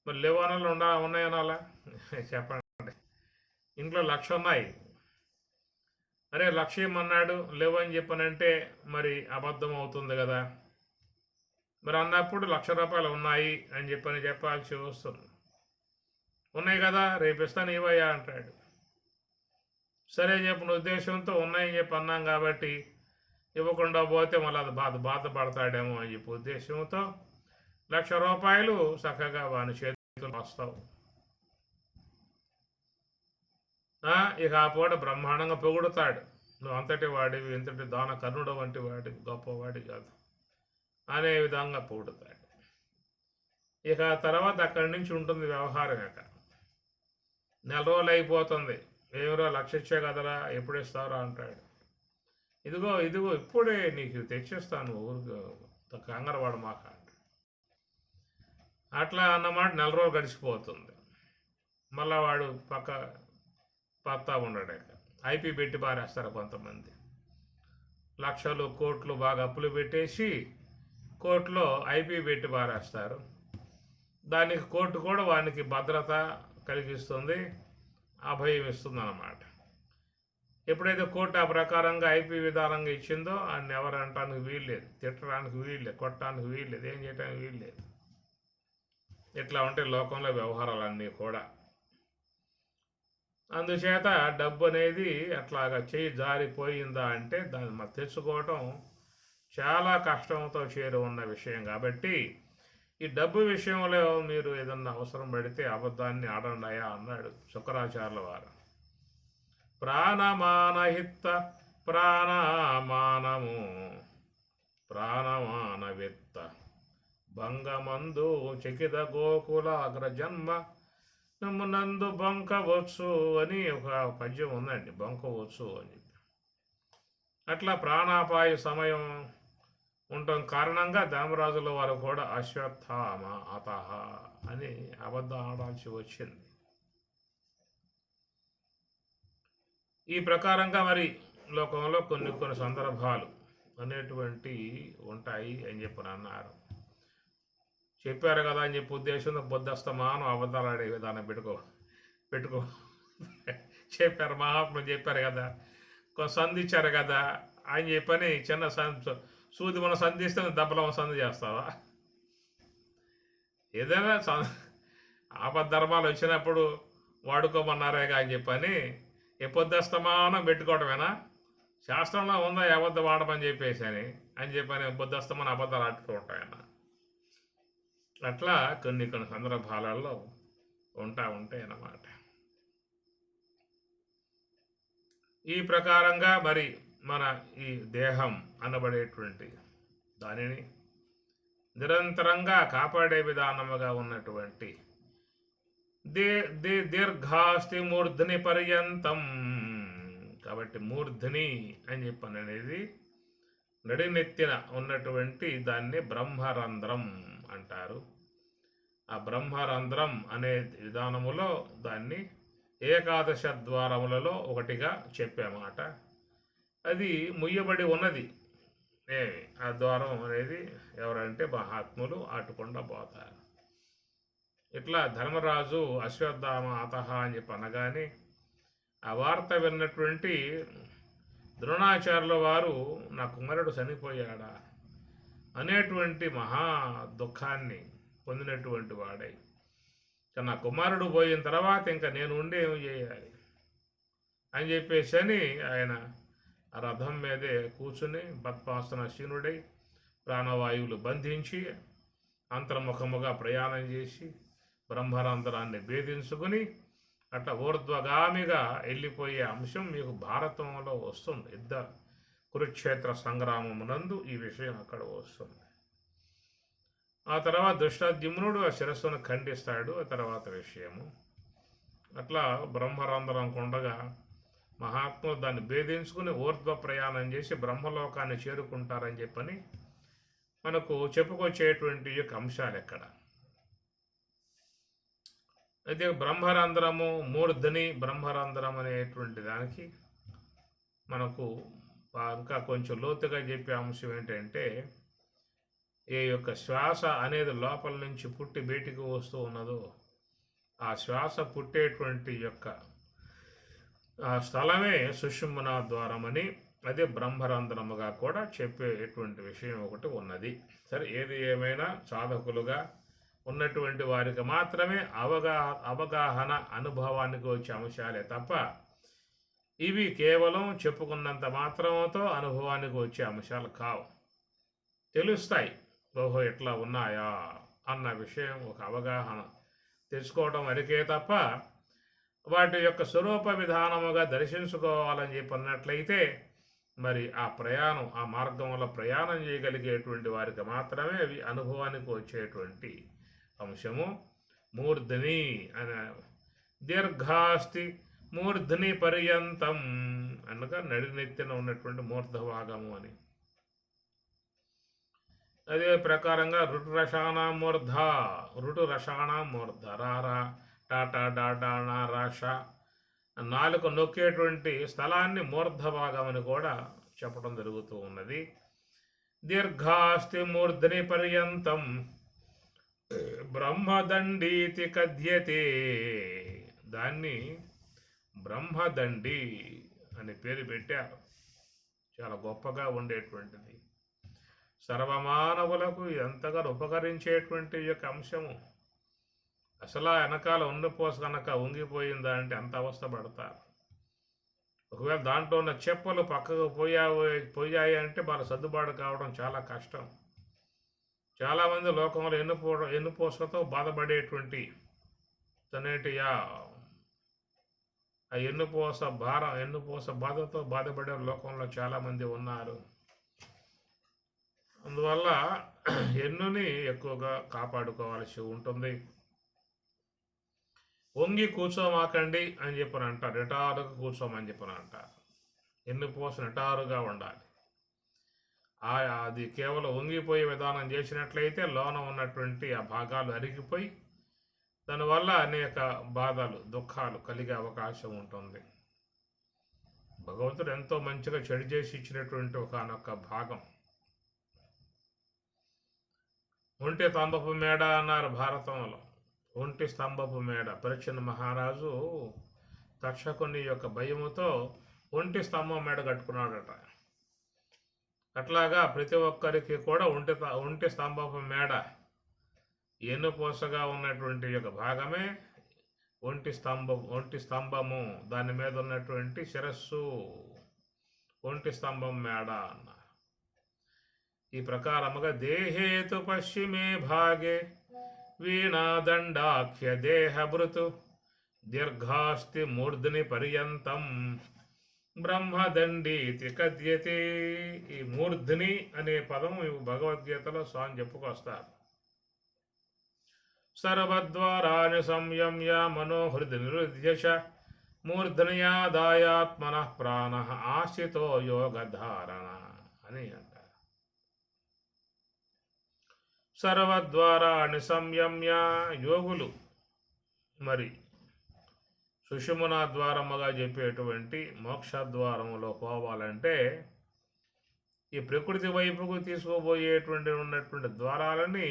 మరి లేవనలు ఉన్నాయనాలా చెప్పండి. ఇంట్లో 1,00,000 ఉన్నాయి, అరే 1,00,000 ఇమ్మన్నాడు లేవని చెప్పనంటే మరి అబద్ధం అవుతుంది కదా. మరి అన్నప్పుడు 1,00,000 రూపాయలు ఉన్నాయి అని చెప్పాల్సి వస్తుంది. ఉన్నాయి కదా రేపు ఇస్తాను ఇవయ్యా అంటాడు. సరే చెప్పిన ఉద్దేశంతో ఉన్నాయని చెప్పి అన్నాం కాబట్టి ఇవ్వకుండా పోతే మళ్ళీ అది బాధపడతాడేమో అని చెప్పి ఉద్దేశంతో ₹1,00,000 చక్కగా వాని చేతులు వస్తావు. ఇక ఆ పూట బ్రహ్మాండంగా పొగుడుతాడు. నువ్వు అంతటి వాడివి, ఇంతటి దాన కర్ణుడు వంటి వాడివి, గొప్పవాడి కాదు అనే విధంగా పొగుడుతాడు. ఇక తర్వాత అక్కడి నుంచి ఉంటుంది వ్యవహారం. ఇక నెల రోజులు అయిపోతుంది. ఏమిరో 1,00,000 ఇచ్చే కదరా, ఎప్పుడు ఇస్తారా అంటాడు. ఇదిగో ఇప్పుడే నీకు తెచ్చిస్తాను, ఊరికి కంగారవాడు మాక అంట. అట్లా అన్నమాట. నెల రోజులు గడిచిపోతుంది. మళ్ళా వాడు పత్తా ఉండడు. ఐపీ పెట్టి పారేస్తారు కొంతమంది. లక్షలు కోట్లు బాగా అప్పులు పెట్టేసి కోర్టులో ఐపీ పెట్టి పారేస్తారు. దానికి కోర్టు కూడా వానికి భద్రత కలిగిస్తుంది, అభయం ఇస్తుంది అన్నమాట. ఎప్పుడైతే కోర్టు ఆ ప్రకారంగా ఐపీ విధానంగా ఇచ్చిందో ఆయన ఎవరు అనటానికి వీల్లేదు, తిట్టడానికి వీల్లేదు, కొట్టడానికి వీల్లేదు, ఏం చేయడానికి వీల్లేదు. ఇట్లా ఉంటే లోకంలో వ్యవహారాలన్నీ కూడా. అందుచేత డబ్బు అనేది అట్లాగా చేయి జారిపోయిందా అంటే దాన్ని తెచ్చుకోవటం చాలా కష్టంతో చేరి ఉన్న విషయం. కాబట్టి ఈ డబ్బు విషయంలో మీరు ఏదన్నా అవసరం పడితే అబద్ధాన్ని ఆడండాయా అన్నాడు శుక్రాచార్యుల వారు. ప్రాణమానహిత ప్రాణమానము ప్రాణమానవిత్త భంగమందు చకిత గోకుల అగ్రజన్మ నందు బంకవచ్చు అని ఒక పద్యం ఉందండి, బంకవచ్చు అని. అట్లా ప్రాణాపాయ సమయం ఉండటం కారణంగా ధర్మరాజుల వారు కూడా అశ్వత్థామ అతహ అని అబద్ధం ఆడాల్సి వచ్చింది. ఈ ప్రకారంగా మరి లోకంలో కొన్ని సందర్భాలు అనేటువంటి ఉంటాయి అని చెప్పి అన్నారు. చెప్పారు కదా అని చెప్పి ఉద్దేశంతో బుద్ధస్తమానం అబద్ధాలు ఆడే విధానం పెట్టుకో చెప్పారు, మహాత్ములు చెప్పారు కదా, సంధించారు కదా అని చెప్పని చిన్న సూది మనం సంధిస్తే దెబ్బలం సంధి చేస్తావా? ఏదైనా ఆపద్ధర్మాలు వచ్చినప్పుడు వాడుకోమన్నారేగా అని చెప్పని బుద్ధస్తమానం పెట్టుకోవటమేనా? శాస్త్రంలో ఉందా అబద్ధం ఆడమని చెప్పేసి అని చెప్పని బుద్ధస్తమానం అబద్ధాలు ఆడుకుంటాయన్నా. అట్లా కొన్ని సందర్భాలలో ఉంటాయి అన్నమాట. ఈ ప్రకారంగా మరి మన ఈ దేహం అనబడేటువంటి దానిని నిరంతరంగా కాపాడే విధానముగా ఉన్నటువంటి దీర్ఘాస్తి మూర్ధని పర్యంతం. కాబట్టి మూర్ధని అని చెప్పని అనేది నడినెత్తిన ఉన్నటువంటి దాన్ని బ్రహ్మరంధ్రం అంటారు. ఆ బ్రహ్మరంధ్రం అనే విధానములో దాన్ని ఏకాదశ ద్వారములలో ఒకటిగా చెప్పామాట. అది ముయ్యబడి ఉన్నది. ఆ ద్వారం అనేది ఎవరంటే మహాత్ములు ఆటుకుండా పోతారు. ఇట్లా ధర్మరాజు అశ్వత్థామ అతహ అని చెప్పి అనగానే ఆ వార్త విన్నటువంటి ద్రోణాచార్యుల వారు నా కుమారుడు చనిపోయాడా అనేటువంటి మహా దుఃఖాన్ని పొందినటువంటి వాడై, నా కుమారుడు పోయిన తర్వాత ఇంకా నేను ఉండి ఏమి చేయాలి అని చెప్పేసి ఆయన ఆ రథం మీదే కూర్చుని పద్మాసన శీనుడై ప్రాణవాయువులు బంధించి అంతర్ముఖముగా ప్రయాణం చేసి బ్రహ్మరంధ్రాన్ని భేదించుకుని అట్లా ఊర్ధ్వగామిగా వెళ్ళిపోయే అంశం మీకు భారతంలో వస్తుంది. కురుక్షేత్ర సంగ్రామమునందు ఈ విషయం అక్కడ వస్తుంది. ఆ తర్వాత దుష్టద్యుమ్నుడు ఆ శిరస్సును ఖండిస్తాడు. ఆ తర్వాత విషయము అట్లా బ్రహ్మరంధ్రం కొండగా మహాత్ములు దాన్ని భేదించుకుని ఊర్ధ్వ ప్రయాణం చేసి బ్రహ్మలోకాన్ని చేరుకుంటారని చెప్పని మనకు చెప్పుకొచ్చేటువంటి యొక్క అంశాలు ఎక్కడ. అయితే బ్రహ్మరంధ్రము మూర్ధని బ్రహ్మరంధ్రం అనేటువంటి దానికి మనకు ఇంకా కొంచెం లోతుగా చెప్పే అంశం ఏంటంటే, ఏ యొక్క శ్వాస అనేది లోపల నుంచి పుట్టి బయటికి వస్తూ ఉన్నదో ఆ శ్వాస పుట్టేటువంటి యొక్క ఆ స్థలమే సుషుమ్నా ద్వారమని, అదే బ్రహ్మరంధ్రముగా కూడా చెప్పేటువంటి విషయం ఒకటి ఉన్నది. సరే, ఏది ఏమైనా సాధకులుగా ఉన్నటువంటి వారికి మాత్రమే అవగాహన అనుభవానికి వచ్చే అంశాలే తప్ప ఇవి కేవలం చెప్పుకున్నంత మాత్రంతో అనుభవానికి వచ్చే అంశాలు కావు. తెలుస్తాయి, ఓహో ఎట్లా ఉన్నాయా అన్న విషయం ఒక అవగాహన తెచ్చుకోవడం వరకే తప్ప వాటి యొక్క స్వరూప విధానముగా దర్శించుకోవాలని చెప్పినట్లయితే మరి ఆ ప్రయాణం, ఆ మార్గంలో ప్రయాణం చేయగలిగేటువంటి వారికి మాత్రమే అవి అనుభవానికి వచ్చేటువంటి అంశము. మూర్ధని అనే దీర్ఘాస్తి మూర్ధని పర్యంతం అనగా నడినెత్తిన ఉన్నటువంటి మూర్ధభాగము అని. అదే ప్రకారంగా రుటురషాణ మూర్ధ, రుటురషాణ మూర్ధ, రారా టాటా డాడాణ రాష, నాలుక నొక్కేటువంటి స్థలాన్ని మూర్ధభాగం అని కూడా చెప్పడం జరుగుతూ ఉన్నది. దీర్ఘాస్తి మూర్ధని పర్యంతం బ్రహ్మదండీతి కథ్యతే, దాన్ని బ్రహ్మదండి అని పేరు పెట్టారు. చాలా గొప్పగా ఉండేటువంటిది, సర్వమానవులకు ఎంతగానో ఉపకరించేటువంటి యొక్క అంశము. అసలు ఆ వెనకాల ఉన్నపోస కనుక ఉంగిపోయిందా అంటే అంత అవస్థ పడతారు. ఒకవేళ దాంట్లో ఉన్న చెప్పలు పక్కకు పోయాయి అంటే వాళ్ళ సర్దుబాటు కావడం చాలా కష్టం. చాలామంది లోకంలో ఎన్నుపోసతో బాధపడేటువంటి తనేటియా ఆ ఎన్నుపోస బాధతో బాధపడే లోకంలో చాలామంది ఉన్నారు. అందువల్ల ఎన్నుని ఎక్కువగా కాపాడుకోవాల్సి ఉంటుంది. వంగి కూర్చోమాకండి అని చెప్పని అంటారు, నిటారుగా కూర్చోమని చెప్పని అంటారు. ఎన్నుపోస నిటారుగా ఉండాలి. అది కేవలం వంగిపోయే విధానం చేసినట్లయితే లోన ఉన్నటువంటి ఆ భాగాలు అరిగిపోయి దానివల్ల అనేక బాధలు, దుఃఖాలు కలిగే అవకాశం ఉంటుంది. భగవంతుడు ఎంతో మంచిగా చెడు చేసి ఇచ్చినటువంటి ఒకనొక భాగం. ఒంటి స్తంభపు మేడ అన్నారు భారతంలో. ఒంటి స్తంభపు మేడ, పరీక్షణ మహారాజు తక్షకుని యొక్క భయముతో ఒంటి స్తంభం మేడ కట్టుకున్నాడట. అట్లాగా ప్రతి ఒక్కరికి కూడా ఒంటి స్తంభపు మేడ, ఎన్నుపోసగా ఉన్నటువంటి యొక్క భాగమే ఒంటి స్తంభము. దాని మీద ఉన్నటువంటి శిరస్సు ఒంటి స్తంభం మేడ అన్న. ఈ ప్రకారముగా దేహేతు పశ్చిమే భాగే వీణాదండాఖ్య దేహభృతు దీర్ఘాస్తి మూర్ధని పర్యంతం బ్రహ్మదండీతి కథ్యతే. ఈ మూర్ధని అనే పదం భగవద్గీతలో స్వామి చెప్పుకొస్తారు. సర్వద్వారాని సంయమ్య మనోహృది నిరుధ్యశ మూర్ధనయాదాయాత్మనః ప్రాణః ఆశ్రితో యోగధారణ అని అంటారు. సర్వద్వారాని సంయమ్య, యోగులు మరి సుషుమ్నా ద్వారముగా చెప్పేటువంటి మోక్షద్వారములో పోవాలంటే ఈ ప్రకృతి వైపుకు తీసుకుపోయేటువంటి ఉన్నటువంటి ద్వారాలని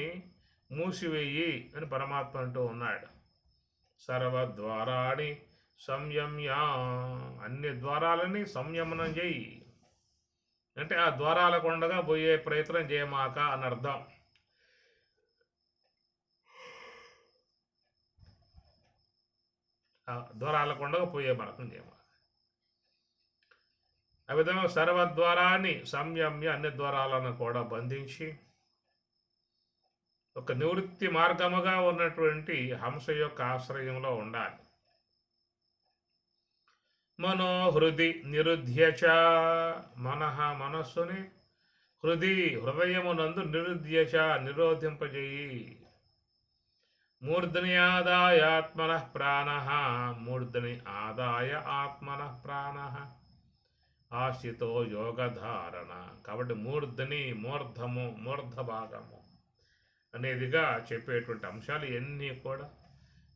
మూసివేయి అని పరమాత్మ అంటూ ఉన్నాడు. సర్వద్వారాని సంయమ్య, అన్ని ద్వారాలని సంయమనం చేయి అంటే ఆ ద్వారాల కొండగా పోయే ప్రయత్నం చేయమాక అని అర్థం. ద్వారాల కొండగా పోయే ప్రయత్నం చేయమాక. ఆ విధంగా సర్వద్వారాన్ని సంయమ్య, అన్ని ద్వారాలను కూడా బంధించి ఒక నివృత్తి మార్గముగా ఉన్నటువంటి హంస యొక్క ఆశ్రయంలో ఉండాలి. మనోహృది నిరుధ్యచ, మనస్సుని హృదయమునందు నిరుధ్యచ నిరోధింపజేయి. మూర్ధని ఆదాయ ఆత్మనః ప్రాణః, మూర్ధని ఆదాయ ఆత్మనః ప్రాణః ఆశ్రితో యోగధారణ. కాబట్టి మూర్ధని, మూర్ధము, మూర్ధ భాగము అనేదిగా చెప్పేటువంటి అంశాలు ఎన్ని కూడా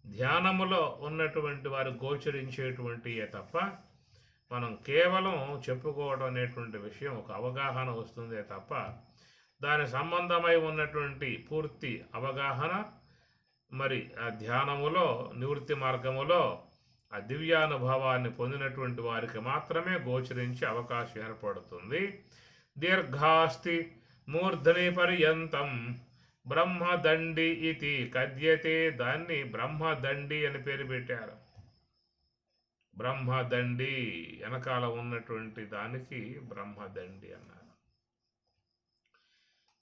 ధ్యానములో ఉన్నటువంటి వారు గోచరించేటువంటివే తప్ప మనం కేవలం చెప్పుకోవడం అనేటువంటి విషయం ఒక అవగాహన వస్తుందే తప్ప దాని సంబంధమై ఉన్నటువంటి పూర్తి అవగాహన మరి ఆ ధ్యానములో, నివృత్తి మార్గములో ఆ దివ్యానుభవాన్ని పొందినటువంటి వారికి మాత్రమే గోచరించే అవకాశం ఏర్పడుతుంది. దీర్ఘాస్తి మూర్ధని పర్యంతం బ్రహ్మదండి ఇది కథ్యతే, దాన్ని బ్రహ్మదండి అని పేరు పెట్టారు. బ్రహ్మదండి వెనకాల ఉన్నటువంటి దానికి బ్రహ్మదండి అన్నారు.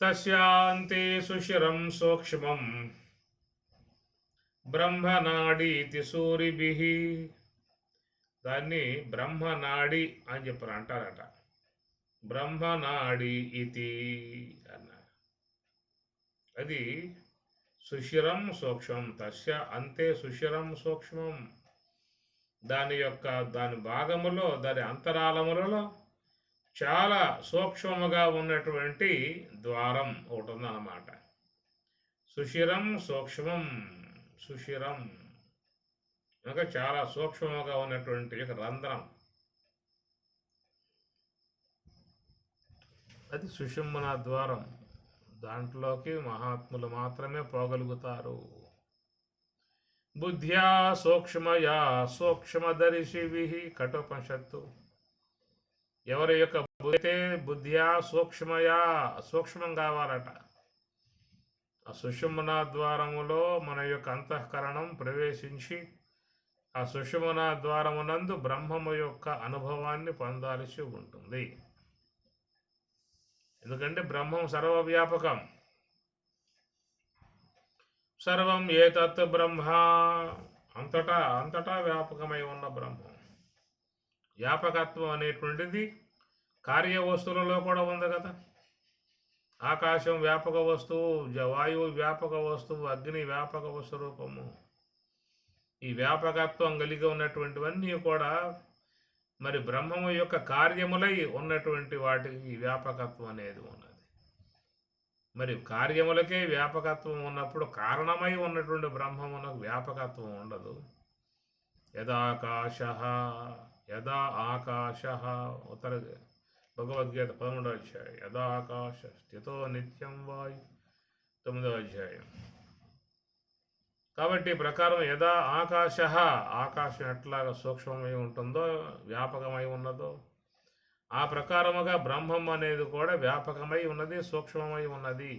తస్యాంతే సుశిరం సూక్ష్మం బ్రహ్మనాడీతి సూరిభిః. దాన్ని బ్రహ్మనాడి అని చెప్పారు అంటారట. బ్రహ్మనాడి ఇది అన్నారు. అది సుశిరం సూక్ష్మం. తస్య అంతే సుశిరం సూక్ష్మం. దాని భాగములో, దాని అంతరాళములలో చాలా సూక్ష్మముగా ఉన్నటువంటి ద్వారం ఒకటి ఉందన్నమాట. సుశిరం సూక్ష్మం. సుశిరం అనగా చాలా సూక్ష్మముగా ఉన్నటువంటి రంధ్రం. అది సుషుమ్నా ద్వారం. దాంట్లోకి మహాత్ములు మాత్రమే పోగలుగుతారు. బుద్ధ్యా సూక్ష్మయా సూక్ష్మదర్శిభిః. కఠోపనిషత్తు. ఎవరి యొక్క బుద్ధ్యా సూక్ష్మయా సూక్ష్మం కావాలట. ఆ సుషుమ్నా ద్వారములో మన యొక్క అంతఃకరణం ప్రవేశించి ఆ సుషుమ్నా ద్వారమునందు బ్రహ్మము యొక్క అనుభవాన్ని పొందాల్సి ఉంటుంది. ఎందుకంటే బ్రహ్మం సర్వవ్యాపకం. సర్వం ఏతత్ బ్రహ్మ. అంతటా వ్యాపకమై ఉన్న బ్రహ్మం. వ్యాపకత్వం అనేటువంటిది కార్యవస్తువులలో కూడా ఉంది కదా. ఆకాశం వ్యాపక వస్తువు, వాయువు వ్యాపక వస్తువు, అగ్ని వ్యాపక స్వరూపము. ఈ వ్యాపకత్వం కలిగి ఉన్నటువంటివన్నీ కూడా మరి బ్రహ్మము యొక్క కార్యములై ఉన్నటువంటి వాటికి వ్యాపకత్వం అనేది ఉన్నది. మరి కార్యములకే వ్యాపకత్వం ఉన్నప్పుడు కారణమై ఉన్నటువంటి బ్రహ్మమునకు వ్యాపకత్వం ఉండదు. యదాకాశ యదా ఆకాశ ఉత్తర భగవద్గీత 11వ అధ్యాయం. యదాకాశ స్థితో నిత్యం వాయు 9వ అధ్యాయం. కాబట్టి ప్రకారం యదా ఆకాశ, ఆకాశం ఎట్లాగా సూక్ష్మమై ఉంటుందో వ్యాపకమై ఉన్నదో ఆ ప్రకారముగా బ్రహ్మం అనేది కూడా వ్యాపకమై ఉన్నది, సూక్ష్మమై ఉన్నది.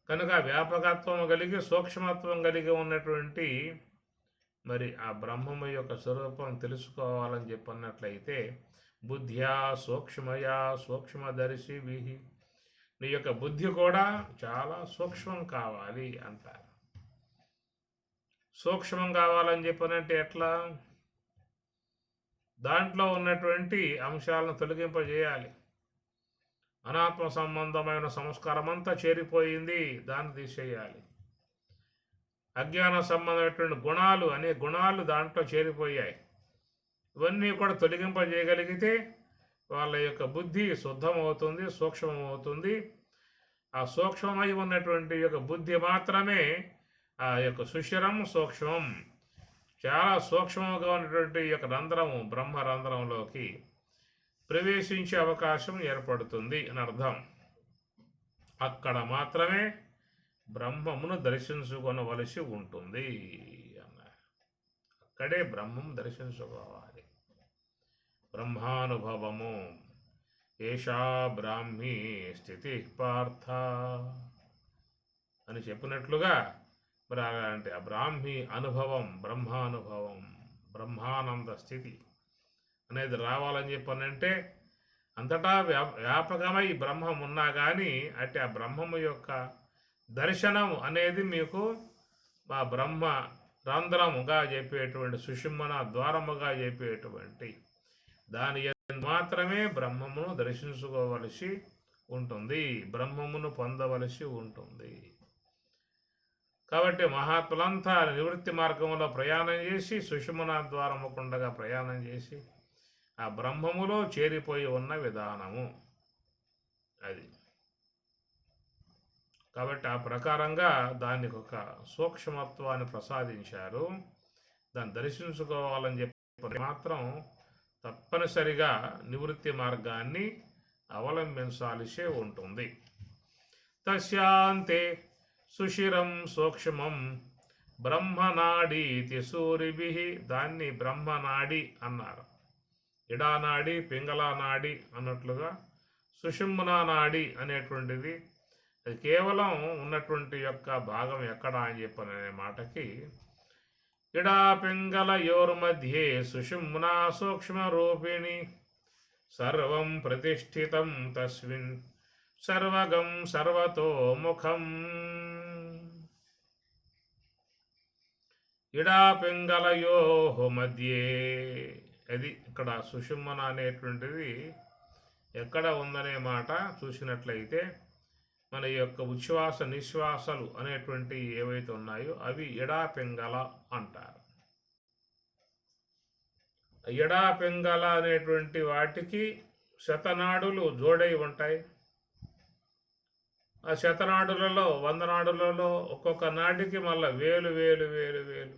కనుక వ్యాపకత్వం కలిగి సూక్ష్మత్వం కలిగి ఉన్నటువంటి మరి ఆ బ్రహ్మము యొక్క స్వరూపం తెలుసుకోవాలని చెప్పన్నట్లయితే బుద్ధ్యా సూక్ష్మయా సూక్ష్మదర్శిభిః. నీ యొక్క బుద్ధి కూడా చాలా సూక్ష్మం కావాలి అంటారు. సూక్ష్మం కావాలని చెప్పనంటే ఎట్లా? దాంట్లో ఉన్నటువంటి అంశాలను తొలగింపజేయాలి. అనాత్మ సంబంధమైన సంస్కారం అంతా చేరిపోయింది, దాన్ని తీసేయాలి. అజ్ఞాన సంబంధమైనటువంటి గుణాలు అనే గుణాలు దాంట్లో చేరిపోయాయి. ఇవన్నీ కూడా తొలగింపజేయగలిగితే వాళ్ళ యొక్క బుద్ధి శుద్ధమవుతుంది, సూక్ష్మమవుతుంది. ఆ సూక్ష్మమై ఉన్నటువంటి యొక్క బుద్ధి మాత్రమే ఆ యొక్క సుశిరం సూక్ష్మం, చాలా సూక్ష్మంగా ఉన్నటువంటి యొక్క రంధ్రము బ్రహ్మ రంధ్రంలోకి ప్రవేశించే అవకాశం ఏర్పడుతుంది అని అర్థం. అక్కడ మాత్రమే బ్రహ్మమును దర్శించుకొనవలసి ఉంటుంది అన్నారు. అక్కడే బ్రహ్మం దర్శించుకోవాలి. బ్రహ్మానుభవము ఏషా బ్రాహ్మీ స్థితి పార్థ అని చెప్పినట్లుగా మరి అలాంటి ఆ బ్రాహ్మీ అనుభవం, బ్రహ్మానుభవం, బ్రహ్మానంద స్థితి అనేది రావాలని చెప్పనంటే అంతటా వ్యాపకమై బ్రహ్మం ఉన్నా కానీ అంటే ఆ బ్రహ్మము యొక్క దర్శనం అనేది మీకు ఆ బ్రహ్మ రంధ్రముగా చెప్పేటువంటి సుషుమ్న ద్వారముగా చెప్పేటువంటి దాని మాత్రమే బ్రహ్మమును దర్శించుకోవలసి ఉంటుంది, బ్రహ్మమును పొందవలసి ఉంటుంది. కాబట్టి మహాత్ములంతా నివృత్తి మార్గంలో ప్రయాణం చేసి సుషుమ్నా ద్వారముకుండగా ప్రయాణం చేసి ఆ బ్రహ్మములో చేరిపోయి ఉన్న విధానము అది. కాబట్టి ఆ ప్రకారంగా దానికి ఒక సూక్ష్మత్వాన్ని ప్రసాదించారు. దాన్ని దర్శించుకోవాలని చెప్పి మాత్రం తప్పనిసరిగా నివృత్తి మార్గాన్ని అవలంబించాల్సి ఉంటుంది. తస్యాంతే సుశిరం సూక్ష్మం బ్రహ్మనాడీతి సూరిభిః. దాన్ని బ్రహ్మనాడి అన్నారు. ఇడానాడి, పింగళా నాడి అన్నట్లుగా సుషుమ్నా నాడి అనేటువంటిది అది కేవలం ఉన్నటువంటి యొక్క భాగం ఎక్కడ అని చెప్పనే మాటకి ఇడాపింగళయోర్मध्ये సుషుమ్నా సూక్ష్మరూపిణి సర్వం ప్రతిష్ఠితం తస్మిన్ సర్వగం సర్వతోముఖం. ఇడాపింగళయో మధ్యే, అది ఇక్కడ సుషుమ్న అనేటువంటిది ఎక్కడ ఉందనే మాట చూసినట్లయితే మన యొక్క ఉచ్ఛ్వాస నిశ్వాసలు అనేటువంటి ఏవైతే ఉన్నాయో అవి ఎడాపింగళ అంటారు. ఎడాపింగళ అనేటువంటి వాటికి శతనాడులు జోడై ఉంటాయి. ఆ శతనాడులలో 100 నాడులలో ఒక్కొక్క నాడికి మళ్ళీ వేలు వేలు వేలు వేలు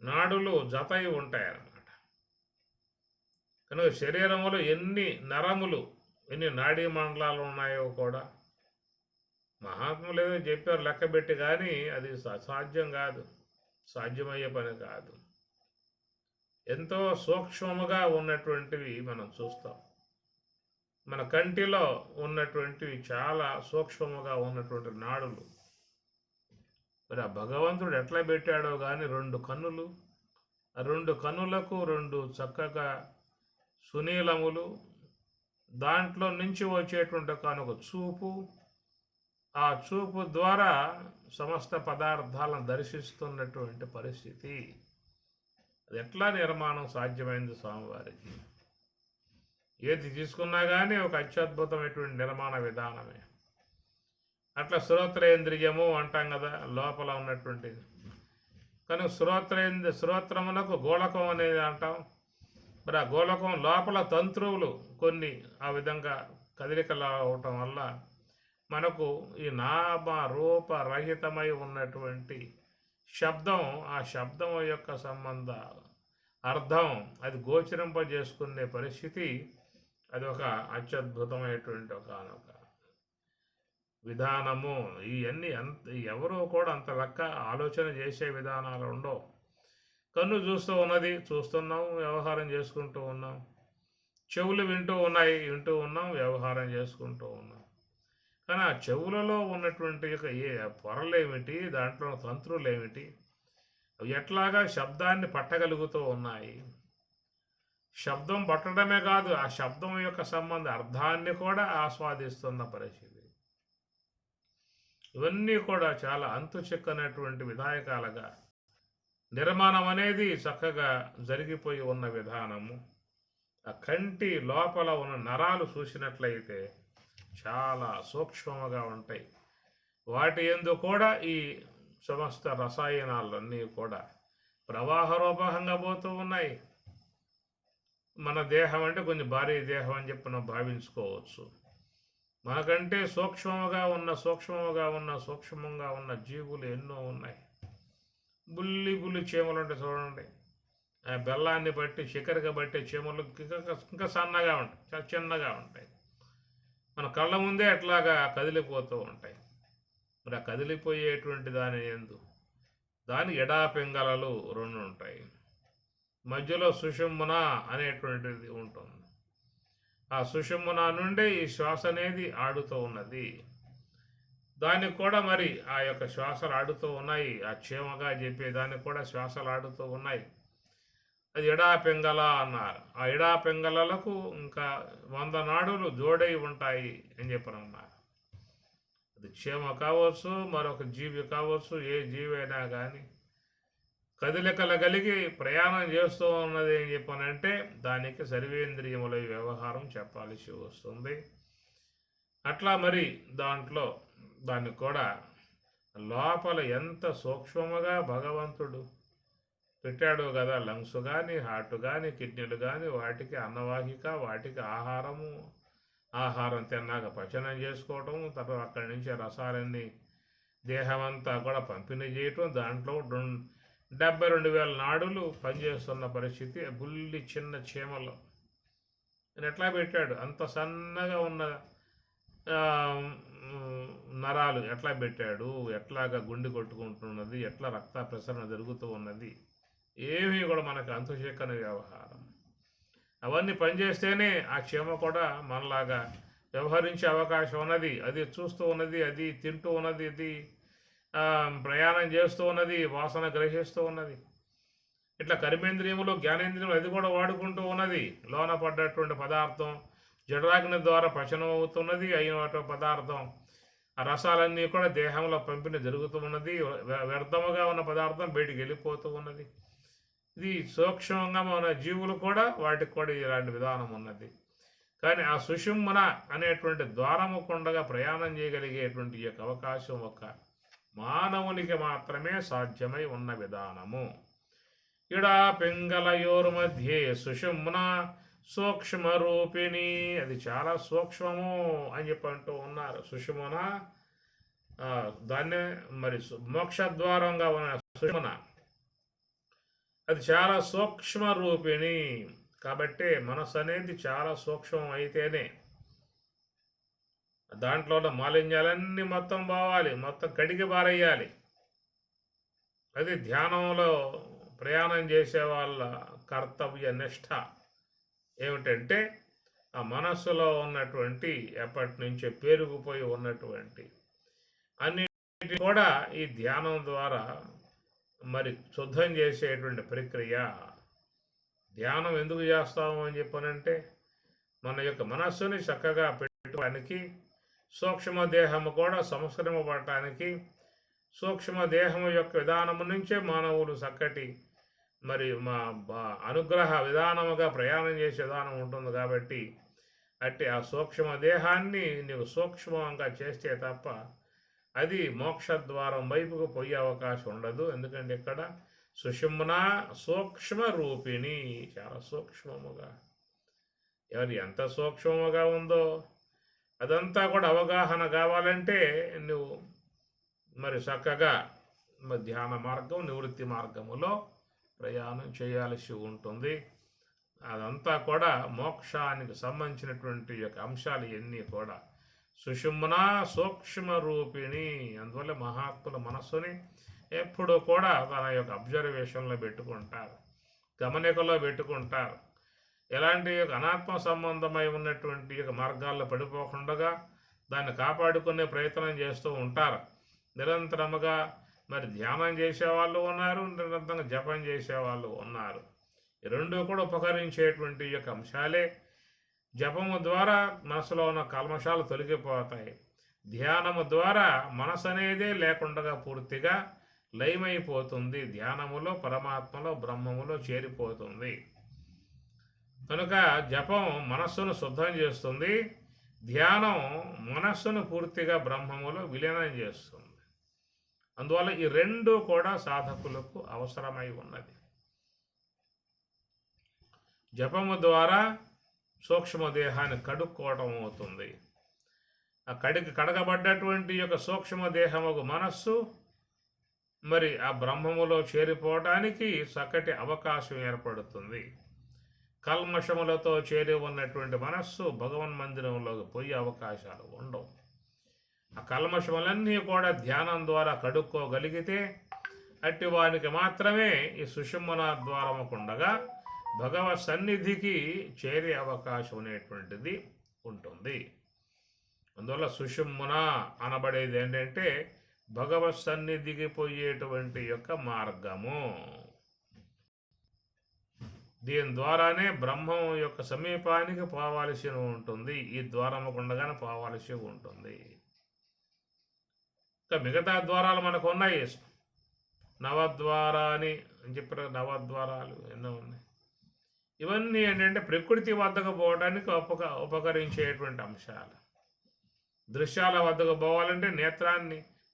నాడులు జతై ఉంటాయి అన్నమాట. కనుక శరీరంలో ఎన్ని నరములు, ఎన్ని నాడీ మండలాలు ఉన్నాయో కూడా మహాత్ములు ఏదో చెప్పారు లెక్కబెట్టి, కానీ అది సాధ్యం కాదు, సాధ్యమయ్యే పని కాదు. ఎంతో సూక్ష్మముగా ఉన్నటువంటివి మనం చూస్తాం. మన కంటిలో ఉన్నటువంటివి చాలా సూక్ష్మముగా ఉన్నటువంటి నాడులు. మరి ఆ భగవంతుడు ఎట్లా పెట్టాడో కానీ 2 కన్నులు, ఆ 2 కన్నులకు 2 చక్కగా సునీలములు, దాంట్లో నుంచి వచ్చేటువంటి ఒక చూపు, ఆ చూపు ద్వారా సమస్త పదార్థాలను దర్శిస్తున్నటువంటి పరిస్థితి. అది ఎట్లా నిర్మాణం సాధ్యమైంది స్వామివారికి? ఏది తీసుకున్నా కానీ ఒక అత్యద్భుతమైనటువంటి నిర్మాణ విధానమే. అట్లా శ్రోత్రేంద్రియము అంటాం కదా, లోపల ఉన్నటువంటిది. కానీ శ్రోత్రమునకు గోళకం అనేది అంటాం. మరి ఆ గోళకం లోపల తంత్రువులు కొన్ని ఆ విధంగా కదలికలు అవటం వల్ల మనకు ఈ నామ రూప రహితమై ఉన్నటువంటి శబ్దం, ఆ శబ్దం యొక్క సంబంధ అర్థం అది గోచరింపజేసుకునే పరిస్థితి. అది ఒక అత్యద్భుతమైనటువంటి ఒక విధానము. ఇవన్నీ ఎవరు కూడా అంత లెక్క ఆలోచన చేసే విధానాలు ఉండవు. కన్ను చూస్తూ ఉన్నది, చూస్తున్నాం, వ్యవహారం చేసుకుంటూ ఉన్నాం. చెవులు వింటూ ఉన్నాం, వ్యవహారం చేసుకుంటూ ఉన్నాం. కానీ ఆ చెవులలో ఉన్నటువంటి పొరలేమిటి, దాంట్లో తంత్రులు ఏమిటి, అవి ఎట్లాగా శబ్దాన్ని పట్టగలుగుతూ ఉన్నాయి. శబ్దం పట్టడమే కాదు, ఆ శబ్దం యొక్క సంబంధ అర్థాన్ని కూడా ఆస్వాదిస్తున్న పరిస్థితి. ఇవన్నీ కూడా చాలా అంతు చిక్కనటువంటి విధాయకాలుగా నిర్మాణం అనేది చక్కగా జరిగిపోయి ఉన్న విధానము. ఆ కంటి లోపల ఉన్న నరాలు చూసినట్లయితే చాలా సూక్ష్మముగా ఉంటాయి. వాటి యందు కూడా ఈ సమస్త రసాయనాలన్నీ కూడా ప్రవాహ రూపంగా పోతూ ఉన్నాయి. మన దేహం అంటే కొంచెం భారీ దేహం అని చెప్పి మనం భావించుకోవచ్చు. మనకంటే సూక్ష్మంగా ఉన్న జీవులు ఎన్నో ఉన్నాయి. బుల్లి చీమలు ఉంటాయి చూడండి. ఆ బెల్లాన్ని బట్టి శిఖరిగా బట్టి చీమలు ఇంకా సన్నగా ఉంటాయి, చాలా చిన్నగా ఉంటాయి. మన కళ్ళ ముందే అట్లాగా కదిలిపోతూ ఉంటాయి. మరి ఆ కదిలిపోయేటువంటి దాని ఎడాపింగళలు 2 ఉంటాయి. మధ్యలో సుషుమ్న అనేటువంటిది ఉంటుంది. ఆ సుషుమ్న నుండి ఈ శ్వాస అనేది ఆడుతూ ఉన్నది. దానికి కూడా మరి ఆ యొక్క శ్వాసలు ఆడుతూ ఉన్నాయి. ఆ క్షేమగా చెప్పేదానికి కూడా శ్వాసలు ఆడుతూ ఉన్నాయి. అది ఎడాపింగళ అన్నారు. ఆ ఎడాపింగళలకు ఇంకా 100 నాడులు జోడై ఉంటాయి అని చెప్పనన్నారు. అది క్షేమ కావచ్చు, మరొక జీవి కావచ్చు, ఏ జీవి అయినా కానీ కదలికలు కలిగి ప్రయాణం చేస్తూ ఉన్నది అని చెప్పనంటే దానికి సర్వేంద్రియముల వ్యవహారం చెప్పాల్సి వస్తుంది. అట్లా మరి దాన్ని కూడా లోపల ఎంత సూక్ష్మముగా భగవంతుడు పెట్టాడు కదా. లంగ్స్ కానీ, హార్ట్ కానీ, కిడ్నీలు కానీ, వాటికి అన్నవాహిక, వాటికి ఆహారం తిన్నాక పచనం చేసుకోవటం, తర్వాత అక్కడి నుంచి రసాలన్నీ దేహమంతా కూడా పంపిణీ చేయటం, దాంట్లో 72,000 నాడులు పనిచేస్తున్న పరిస్థితి. బుల్లి చిన్న చీమలో ఎట్లా పెట్టాడు? అంత సన్నగా ఉన్న నరాలు ఎట్లా పెట్టాడు? ఎట్లాగా గుండె కొట్టుకుంటున్నది? ఎట్లా రక్త ప్రసరణ జరుగుతూ ఉన్నది? ఏమీ కూడా మనకు అంతుచిక్కని వ్యవహారం. అవన్నీ పనిచేస్తేనే ఆ క్షేమ కూడా మనలాగా వ్యవహరించే అవకాశం ఉన్నది. అది చూస్తూ ఉన్నది, అది తింటూ ఉన్నది, అది ప్రయాణం చేస్తూ ఉన్నది, వాసన గ్రహిస్తూ ఉన్నది. ఇట్లా కర్మేంద్రియములు, జ్ఞానేంద్రియములు అది కూడా వాడుకుంటూ ఉన్నది. లోన పడ్డటువంటి పదార్థం జఠరాగ్ని ద్వారా పచనం అవుతున్నది. అయిన పదార్థం ఆ రసాలన్నీ కూడా దేహంలో పంపిణీ జరుగుతూ ఉన్నది. వ్యర్థముగా ఉన్న పదార్థం బయటికి వెళ్ళిపోతూ ఉన్నది. ఇది సూక్ష్మంగా మన జీవులు కూడా వాటికి కూడా ఇలాంటి విధానం ఉన్నది. కానీ ఆ సుషుమ్న అనేటువంటి ద్వారము కొండగా ప్రయాణం చేయగలిగేటువంటి ఈ యొక్క అవకాశం ఒక మానవునికి మాత్రమే సాధ్యమై ఉన్న విధానము. ఇడా పింగళయోరు మధ్యే సుషుమ్న సూక్ష్మ రూపిణి, అది చాలా సూక్ష్మము అని చెప్పి అంటూ ఉన్నారు. సుషుమ్న దాన్నే మరి మోక్షద్వారంగా ఉన్న సుషుమ్న అది చాలా సూక్ష్మ రూపిణి. కాబట్టి మనసు అనేది చాలా సూక్ష్మం అయితేనే దాంట్లో ఉన్న మాలిన్యాలన్నీ మొత్తం పోవాలి, మొత్తం కడిగి బారేయాలి. అది ధ్యానంలో ప్రయాణం చేసే వాళ్ళ కర్తవ్య నిష్ఠ ఏమిటంటే ఆ మనస్సులో ఉన్నటువంటి ఎప్పటి నుంచే పేరుకుపోయి ఉన్నటువంటి అన్నిటి కూడా ఈ ధ్యానం ద్వారా మరి శుద్ధం చేసేటువంటి ప్రక్రియ. ధ్యానం ఎందుకు చేస్తాము అని చెప్పనంటే మన యొక్క మనస్సుని చక్కగా పెట్టుకోవడానికి, సూక్ష్మదేహము కూడా సంస్కరింపబడటానికి, సూక్ష్మదేహము యొక్క విధానము నుంచే మానవులు చక్కటి మరి అనుగ్రహ విధానముగా ప్రయాణం చేసే విధానం ఉంటుంది. కాబట్టి అట్టి ఆ సూక్ష్మదేహాన్ని నీవు సూక్ష్మంగా చేస్తే తప్ప అది మోక్షద్వారం వైపుకు పోయే అవకాశం ఉండదు. ఎందుకంటే ఇక్కడ సుషుమ్న సూక్ష్మ రూపిణి, చాలా సూక్ష్మముగా, ఎవరు ఎంత సూక్ష్మముగా ఉందో అదంతా కూడా అవగాహన కావాలంటే నువ్వు మరి చక్కగా ధ్యాన మార్గం, నివృత్తి మార్గములో ప్రయాణం చేయాల్సి ఉంటుంది. అదంతా కూడా మోక్షానికి సంబంధించినటువంటి యొక్క అంశాలు ఇవన్నీ కూడా సుషుమ్న సూక్ష్మ రూపిణి. అందువల్ల మహాత్ముల మనస్సుని ఎప్పుడూ కూడా తన యొక్క అబ్జర్వేషన్లో పెట్టుకుంటారు, గమనికలో పెట్టుకుంటారు. ఎలాంటి అనాత్మ సంబంధమై ఉన్నటువంటి యొక్క మార్గాల్లో పడిపోకుండా దాన్ని కాపాడుకునే ప్రయత్నం చేస్తూ ఉంటారు. నిరంతరముగా మరి ధ్యానం చేసేవాళ్ళు ఉన్నారు, నిరంతరంగా జపం చేసేవాళ్ళు ఉన్నారు. ఈ రెండు కూడా ఉపకరించేటువంటి యొక్క అంశాలే. జపము ద్వారా మనసులో ఉన్న కల్మషాలు తొలగిపోతాయి. ధ్యానము ద్వారా మనసు అనేదే లేకుండా పూర్తిగా లయమైపోతుంది. ధ్యానములో పరమాత్మలో బ్రహ్మములో చేరిపోతుంది. కనుక జపం మనస్సును శుద్ధం చేస్తుంది, ధ్యానం మనస్సును పూర్తిగా బ్రహ్మములో విలీనం చేస్తుంది. అందువల్ల ఈ రెండు కూడా సాధకులకు అవసరమై ఉన్నది. జపము ద్వారా సూక్ష్మదేహాన్ని కడుక్కోవటం అవుతుంది. ఆ కడగబడ్డటువంటి యొక్క సూక్ష్మదేహముకు మనస్సు మరి ఆ బ్రహ్మములో చేరిపోవటానికి చక్కటి అవకాశం ఏర్పడుతుంది. కల్మషములతో చేరి ఉన్నటువంటి మనస్సు భగవన్మందిరంలోకి పోయే అవకాశాలు ఉండవు. ఆ కల్మషములన్నీ కూడా ధ్యానం ద్వారా కడుక్కోగలిగితే అట్టి వానికి మాత్రమే ఈ సుషుమ్న ద్వారముకుండగా భగవత్ సన్నిధికి చేరే అవకాశం అనేటువంటిది ఉంటుంది. అందువల్ల సుషుమ్న అనబడేది ఏంటంటే భగవత్ సన్నిధికి పోయేటువంటి యొక్క మార్గము. దీని ద్వారానే బ్రహ్మం యొక్క సమీపానికి పోవాల్సి ఉంటుంది. ఈ ద్వారముకుండగానే పోవాల్సి ఉంటుంది. ఇంకా మిగతా ద్వారాలు మనకు ఉన్నాయి. నవద్వారా అని చెప్పారు, నవద్వారాలు ఎన్నో ఉన్నాయి. ఇవన్నీ ఏంటంటే ప్రకృతి వద్దకు పోవడానికి ఉపకరించేటువంటి అంశాలు. దృశ్యాల వద్దకు పోవాలంటే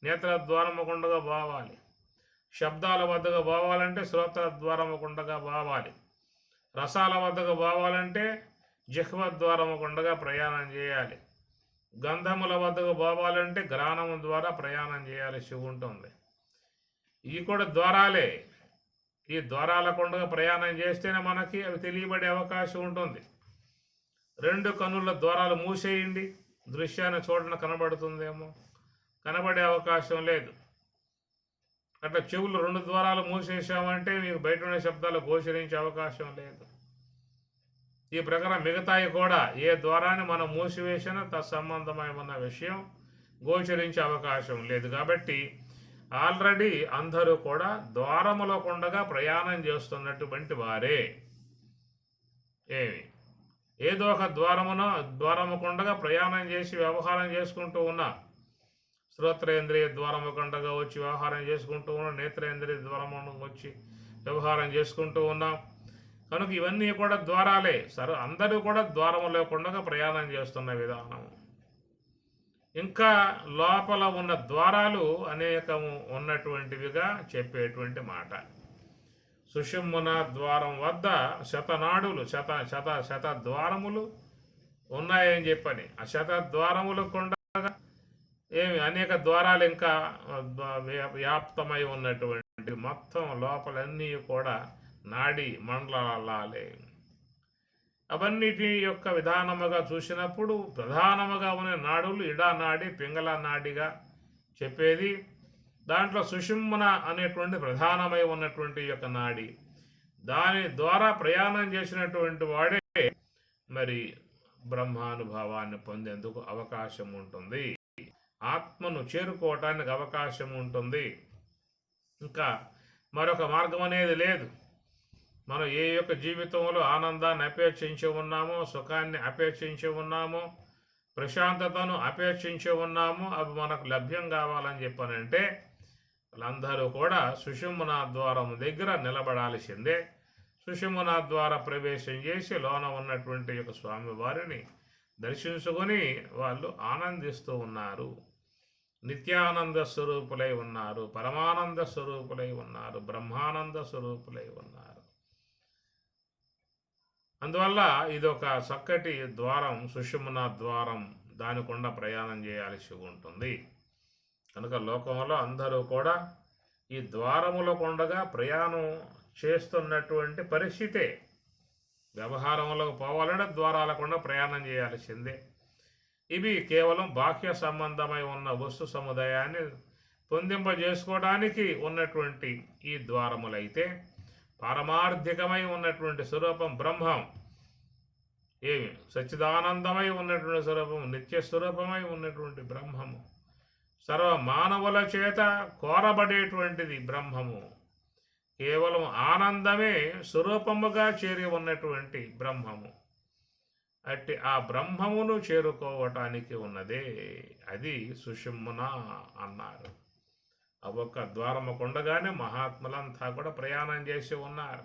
నేత్రద్వారముకుండగా పోవాలి. శబ్దాల వద్దకు పోవాలంటే శ్రోత్రద్వారముకుండగా పోవాలి. రసాల వద్దకు పోవాలంటే జిహ్వద్వారముకుండగా ప్రయాణం చేయాలి. గంధముల వద్దకు పోవాలంటే గ్రాణము ద్వారా ప్రయాణం చేయాల్సి ఉంటుంది. ఇవి కూడా ద్వారాలే. ఈ ద్వారాల కొండగా ప్రయాణం చేస్తేనే మనకి అవి తెలియబడే అవకాశం ఉంటుంది. రెండు కన్నుల ద్వారాలు మూసేయండి, దృశ్యాన్ని చూడడం కనబడుతుందేమో, కనబడే అవకాశం లేదు. అట్లా చెవులు రెండు ద్వారాలు మూసేసామంటే మీకు బయట ఉండే శబ్దాలు గోచరించే అవకాశం లేదు. ఈ ప్రకారం మిగతాయి కూడా ఏ ద్వారాన్ని మనం మూసివేసినా తత్సంబంధమై ఉన్న విషయం గోచరించే అవకాశం లేదు. కాబట్టి ఆల్రెడీ అందరూ కూడా ద్వారములో కొండగా ప్రయాణం చేస్తున్నటువంటి వారే. ఏమి ఏదో ఒక ద్వారము కొండగా ప్రయాణం చేసి వ్యవహారం చేసుకుంటూ ఉన్నా. శ్రోత్రేంద్రియ ద్వారము కొండగా వచ్చి వ్యవహారం చేసుకుంటూ ఉన్నాం, నేత్రేంద్రియ ద్వారము వచ్చి వ్యవహారం చేసుకుంటూ ఉన్నాం. కనుక ఇవన్నీ కూడా ద్వారాలే. అందరూ కూడా ద్వారము లేకుండా ప్రయాణం చేస్తున్న విధానం. ఇంకా లోపల ఉన్న ద్వారాలు అనేకము ఉన్నటువంటివిగా చెప్పేటువంటి మాట. సుషుమ్న ద్వారం వద్ద శతనాడులు శత ద్వారములు ఉన్నాయని చెప్పని, ఆ శత ద్వారములు కొండగా అనేక ద్వారాలు ఇంకా వ్యాప్తమై ఉన్నటువంటి మొత్తం లోపలన్నీ కూడా నాడి మండలాలే. అవన్నిటి యొక్క విధానముగా చూసినప్పుడు ప్రధానముగా ఉన్న నాడులు ఇడా నాడి, పింగళ నాడిగా చెప్పేది. దాంట్లో సుషుమ్న అనేటువంటి ప్రధానమై ఉన్నటువంటి యొక్క నాడి, దాని ద్వారా ప్రయాణం చేసినటువంటి వాడే మరి బ్రహ్మానుభవాన్ని పొందేందుకు అవకాశం ఉంటుంది, ఆత్మను చేరుకోవటానికి అవకాశం ఉంటుంది. ఇంకా మరొక మార్గం అనేది లేదు. మనం ఏ యొక్క జీవితంలో ఆనందాన్ని అపేక్షించి ఉన్నామో, సుఖాన్ని అపేక్షించి ఉన్నామో, ప్రశాంతతను అపేక్షించి ఉన్నామో, అవి మనకు లభ్యం కావాలని చెప్పానంటే వాళ్ళందరూ కూడా సుషుమ్న ద్వారం దగ్గర నిలబడాల్సిందే. సుషుమ్న ద్వారా ప్రవేశం చేసి లోన ఉన్నటువంటి యొక్క స్వామివారిని దర్శించుకొని వాళ్ళు ఆనందిస్తూ ఉన్నారు. నిత్యానంద స్వరూపులై ఉన్నారు, పరమానంద స్వరూపులై ఉన్నారు, బ్రహ్మానంద స్వరూపులై ఉన్నారు. అందువల్ల ఇదొక చక్కటి ద్వారం, సుషుమ్న ద్వారం. దాని గుండా ప్రయాణం చేయాల్సి ఉంటుంది. కనుక లోకంలో అందరూ కూడా ఈ ద్వారముల కొండగా ప్రయాణం చేస్తున్నటువంటి పరిస్థితే. వ్యవహారంలోకి పోవాలంటే ద్వారాల గుండా ప్రయాణం చేయాల్సిందే. ఇవి కేవలం బాహ్య సంబంధమై ఉన్న వస్తు సముదాయాన్ని పొందింపజేసుకోవడానికి ఉన్నటువంటి ఈ ద్వారములైతే, పారమార్థికమై ఉన్నటువంటి స్వరూపం బ్రహ్మం, ఏమి సచ్చిదానందమై ఉన్నటువంటి స్వరూపం, నిత్య స్వరూపమై ఉన్నటువంటి బ్రహ్మము, సర్వ మానవుల చేత కోరబడేటువంటిది బ్రహ్మము, కేవలం ఆనందమే స్వరూపముగా చేరి ఉన్నటువంటి బ్రహ్మము. అట్టి ఆ బ్రహ్మమును చేరుకోవటానికి ఉన్నదే అది సుషుమ్న అన్నారు. ఆ ఒక్క ద్వారము కొండగానే మహాత్ములంతా కూడా ప్రయాణం చేసి ఉన్నారు.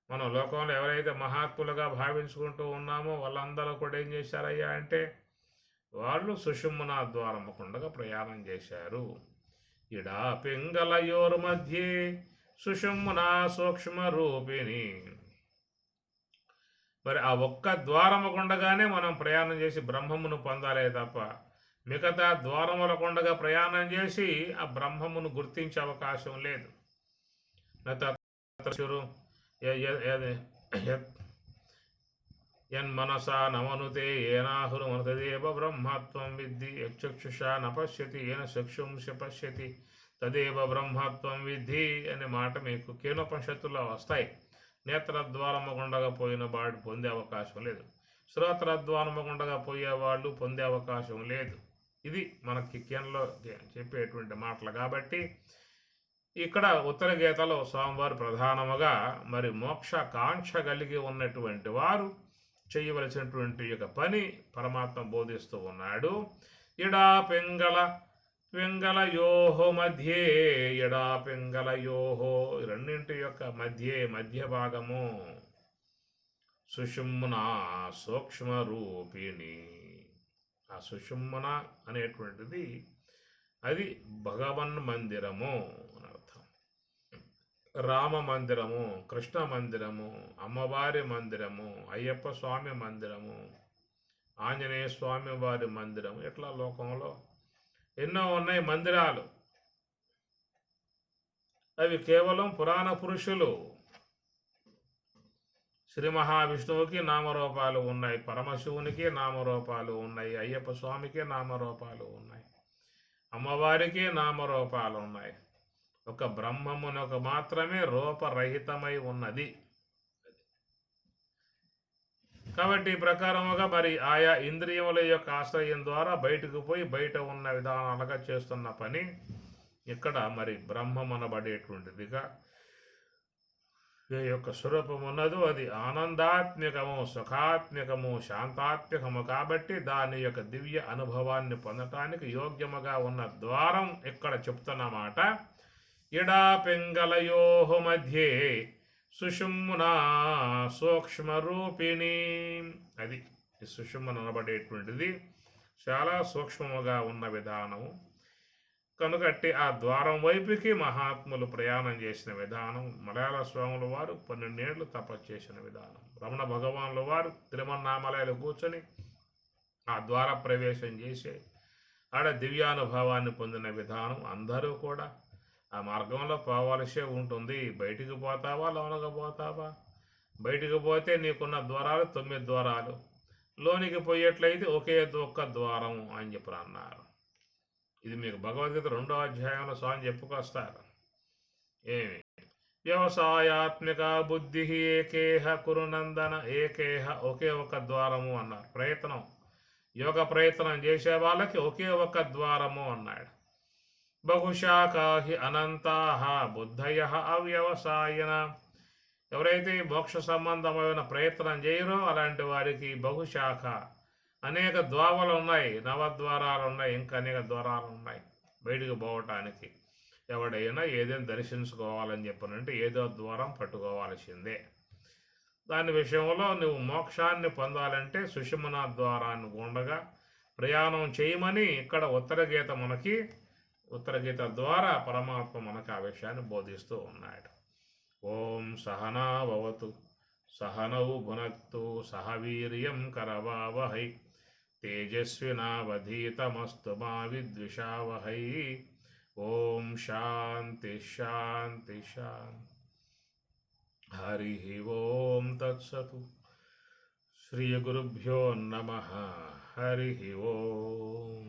మనం లోకంలో ఎవరైతే మహాత్ములుగా భావించుకుంటూ ఉన్నామో వాళ్ళందరూ కూడా ఏం చేశారయ్యా అంటే వాళ్ళు సుషుమ్న ద్వారము కొండగా ప్రయాణం చేశారు. ఇడా పింగళయోర్ మధ్యే సుషుమ్న సూక్ష్మ రూపిణి. మరి ఆ ఒక్క ద్వారము కొండగానే మనం ప్రయాణం చేసి బ్రహ్మమును పొందాలే తప్ప మిగతా ద్వారముల కొండగా ప్రయాణం చేసి ఆ బ్రహ్మమును గుర్తించే అవకాశం లేదు. యన్మనసా నమనుతే ఏనాహురుమతదేవ బ్రహ్మత్వం విద్ధి యక్షుషా నపశ్యతి ఏన చక్షుంష పశ్యతి తదేవ బ్రహ్మత్వం విద్ధి అనే మాట మీకు కేనోపనిషత్తుల్లో వస్తాయి. నేత్రద్వారము గుండగా పోయిన వాడు పొందే అవకాశం లేదు, శ్రోత్రద్వారము గుండగా పోయేవాళ్ళు పొందే అవకాశం లేదు. ఇది మనకి కేనలో చెప్పేటువంటి మాటలు. కాబట్టి ఇక్కడ ఉత్తర గీతలో స్వామివారు ప్రధానముగా మరి మోక్ష కాంక్ష కలిగి ఉన్నటువంటి వారు చేయవలసినటువంటి యొక్క పని పరమాత్మ బోధిస్తూ ఉన్నాడు. ఇడా పింగళయోహో మధ్యే, ఎడా పింగళయోహో రెండింటి యొక్క మధ్య భాగము సుషుమ్న సూక్ష్మ రూపిణి. ఆ సుషుమ్న అనేటువంటిది అది భగవన్ మందిరము అని అర్థం. రామ మందిరము, కృష్ణ మందిరము, అమ్మవారి మందిరము, అయ్యప్ప స్వామి మందిరము, ఆంజనేయ స్వామి వారి మందిరము, ఇట్లా లోకంలో ఎన్నో ఉన్నాయి మందిరాలు. అవి కేవలం పురాణ పురుషులు. శ్రీ మహావిష్ణువుకి నామరూపాలు ఉన్నాయి, పరమశివునికి నామరూపాలు ఉన్నాయి, అయ్యప్ప స్వామికి నామరూపాలు ఉన్నాయి, అమ్మవారికి నామరూపాలు ఉన్నాయి. ఒక బ్రహ్మమునకు మాత్రమే రూపరహితమై ఉన్నది. కాబట్టి ఈ ప్రకారముగా మరి ఆయా ఇంద్రియముల యొక్క ఆశ్రయం ద్వారా బయటకు పోయి బయట ఉన్న విధానాలుగా చేస్తున్న పని ఇక్కడ మరి బ్రహ్మం అనబడేటువంటిదిగా ఈ యొక్క స్వరూపం ఉన్నదో అది ఆనందాత్మకము, సుఖాత్మకము, శాంతాత్మకము కాబట్టి దాని యొక్క దివ్య అనుభవాన్ని పొందటానికి యోగ్యముగా ఉన్న ద్వారం ఇక్కడ చెప్తున్నమాట. ఇడా పింగళయోహు మధ్యే సుషుమ్నా సూక్ష్మరూపిణి. అది ఈ సుషుమ్న అనబడేటువంటిది చాలా సూక్ష్మముగా ఉన్న విధానము కనుకట్టి ఆ ద్వారం వైపుకి మహాత్ములు ప్రయాణం చేసిన విధానం. మలయాళ స్వాముల వారు 12 ఏళ్ళు తపస్సు చేసిన విధానం. రమణ భగవానుల వారు తిరుమన్నామలయాలు కూర్చొని ఆ ద్వార ప్రవేశం చేసే ఆడ దివ్యానుభవాన్ని పొందిన విధానం. అందరూ కూడా ఆ మార్గంలో పోవాల్సే ఉంటుంది. బయటికి పోతావా, లోనకు పోతావా? బయటికి పోతే నీకున్న ద్వారాలు 9 ద్వారాలు, లోనికి పోయేట్లయితే ఒకే ఒక్క ద్వారం అని చెప్పి అన్నారు. ఇది మీకు భగవద్గీత 2వ అధ్యాయంలో స్వామి చెప్పుకొస్తారు. ఏమి వ్యవసాయాత్మిక బుద్ధి ఏకేహ కురునందన, ఏకేహ ఒకే ఒక ద్వారము అన్నారు. ప్రయత్నం, యోగ ప్రయత్నం చేసే వాళ్ళకి ఒకే ఒక ద్వారము అన్నాడు. బహుశాఖాహి అనంతాహ బుద్ధయ అవ్యవసాయన. ఎవరైతే మోక్ష సంబంధమైన ప్రయత్నం చేయరో అలాంటి వారికి బహుశాఖ అనేక ద్వారాలు ఉన్నాయి, నవద్వారాలు ఉన్నాయి, ఇంకా అనేక ద్వారాలు ఉన్నాయి బయటికి పోవటానికి. ఎవడైనా ఏదైనా దర్శించుకోవాలని చెప్పనంటే ఏదో ద్వారం పట్టుకోవాల్సిందే. దాని విషయంలో నువ్వు మోక్షాన్ని పొందాలంటే సుషుమ్నా ద్వారాన్ని గుండగా ప్రయాణం చేయమని ఇక్కడ ఉత్తర గీత ద్వారా పరమాత్మ మనకు ఆ విషయాన్ని బోధిస్తూ ఉన్నాడు. ఓం సహనా భవతు సహనౌ భునక్తు సహ వీర్యం కరవావహై తేజస్వినావధీతమస్తు మా విద్విషావహై. ఓం శాంతి శాంతి శాంతి. హరి ఓం తత్సతు. శ్రీ గురుభ్యో నమః. హరి ఓం.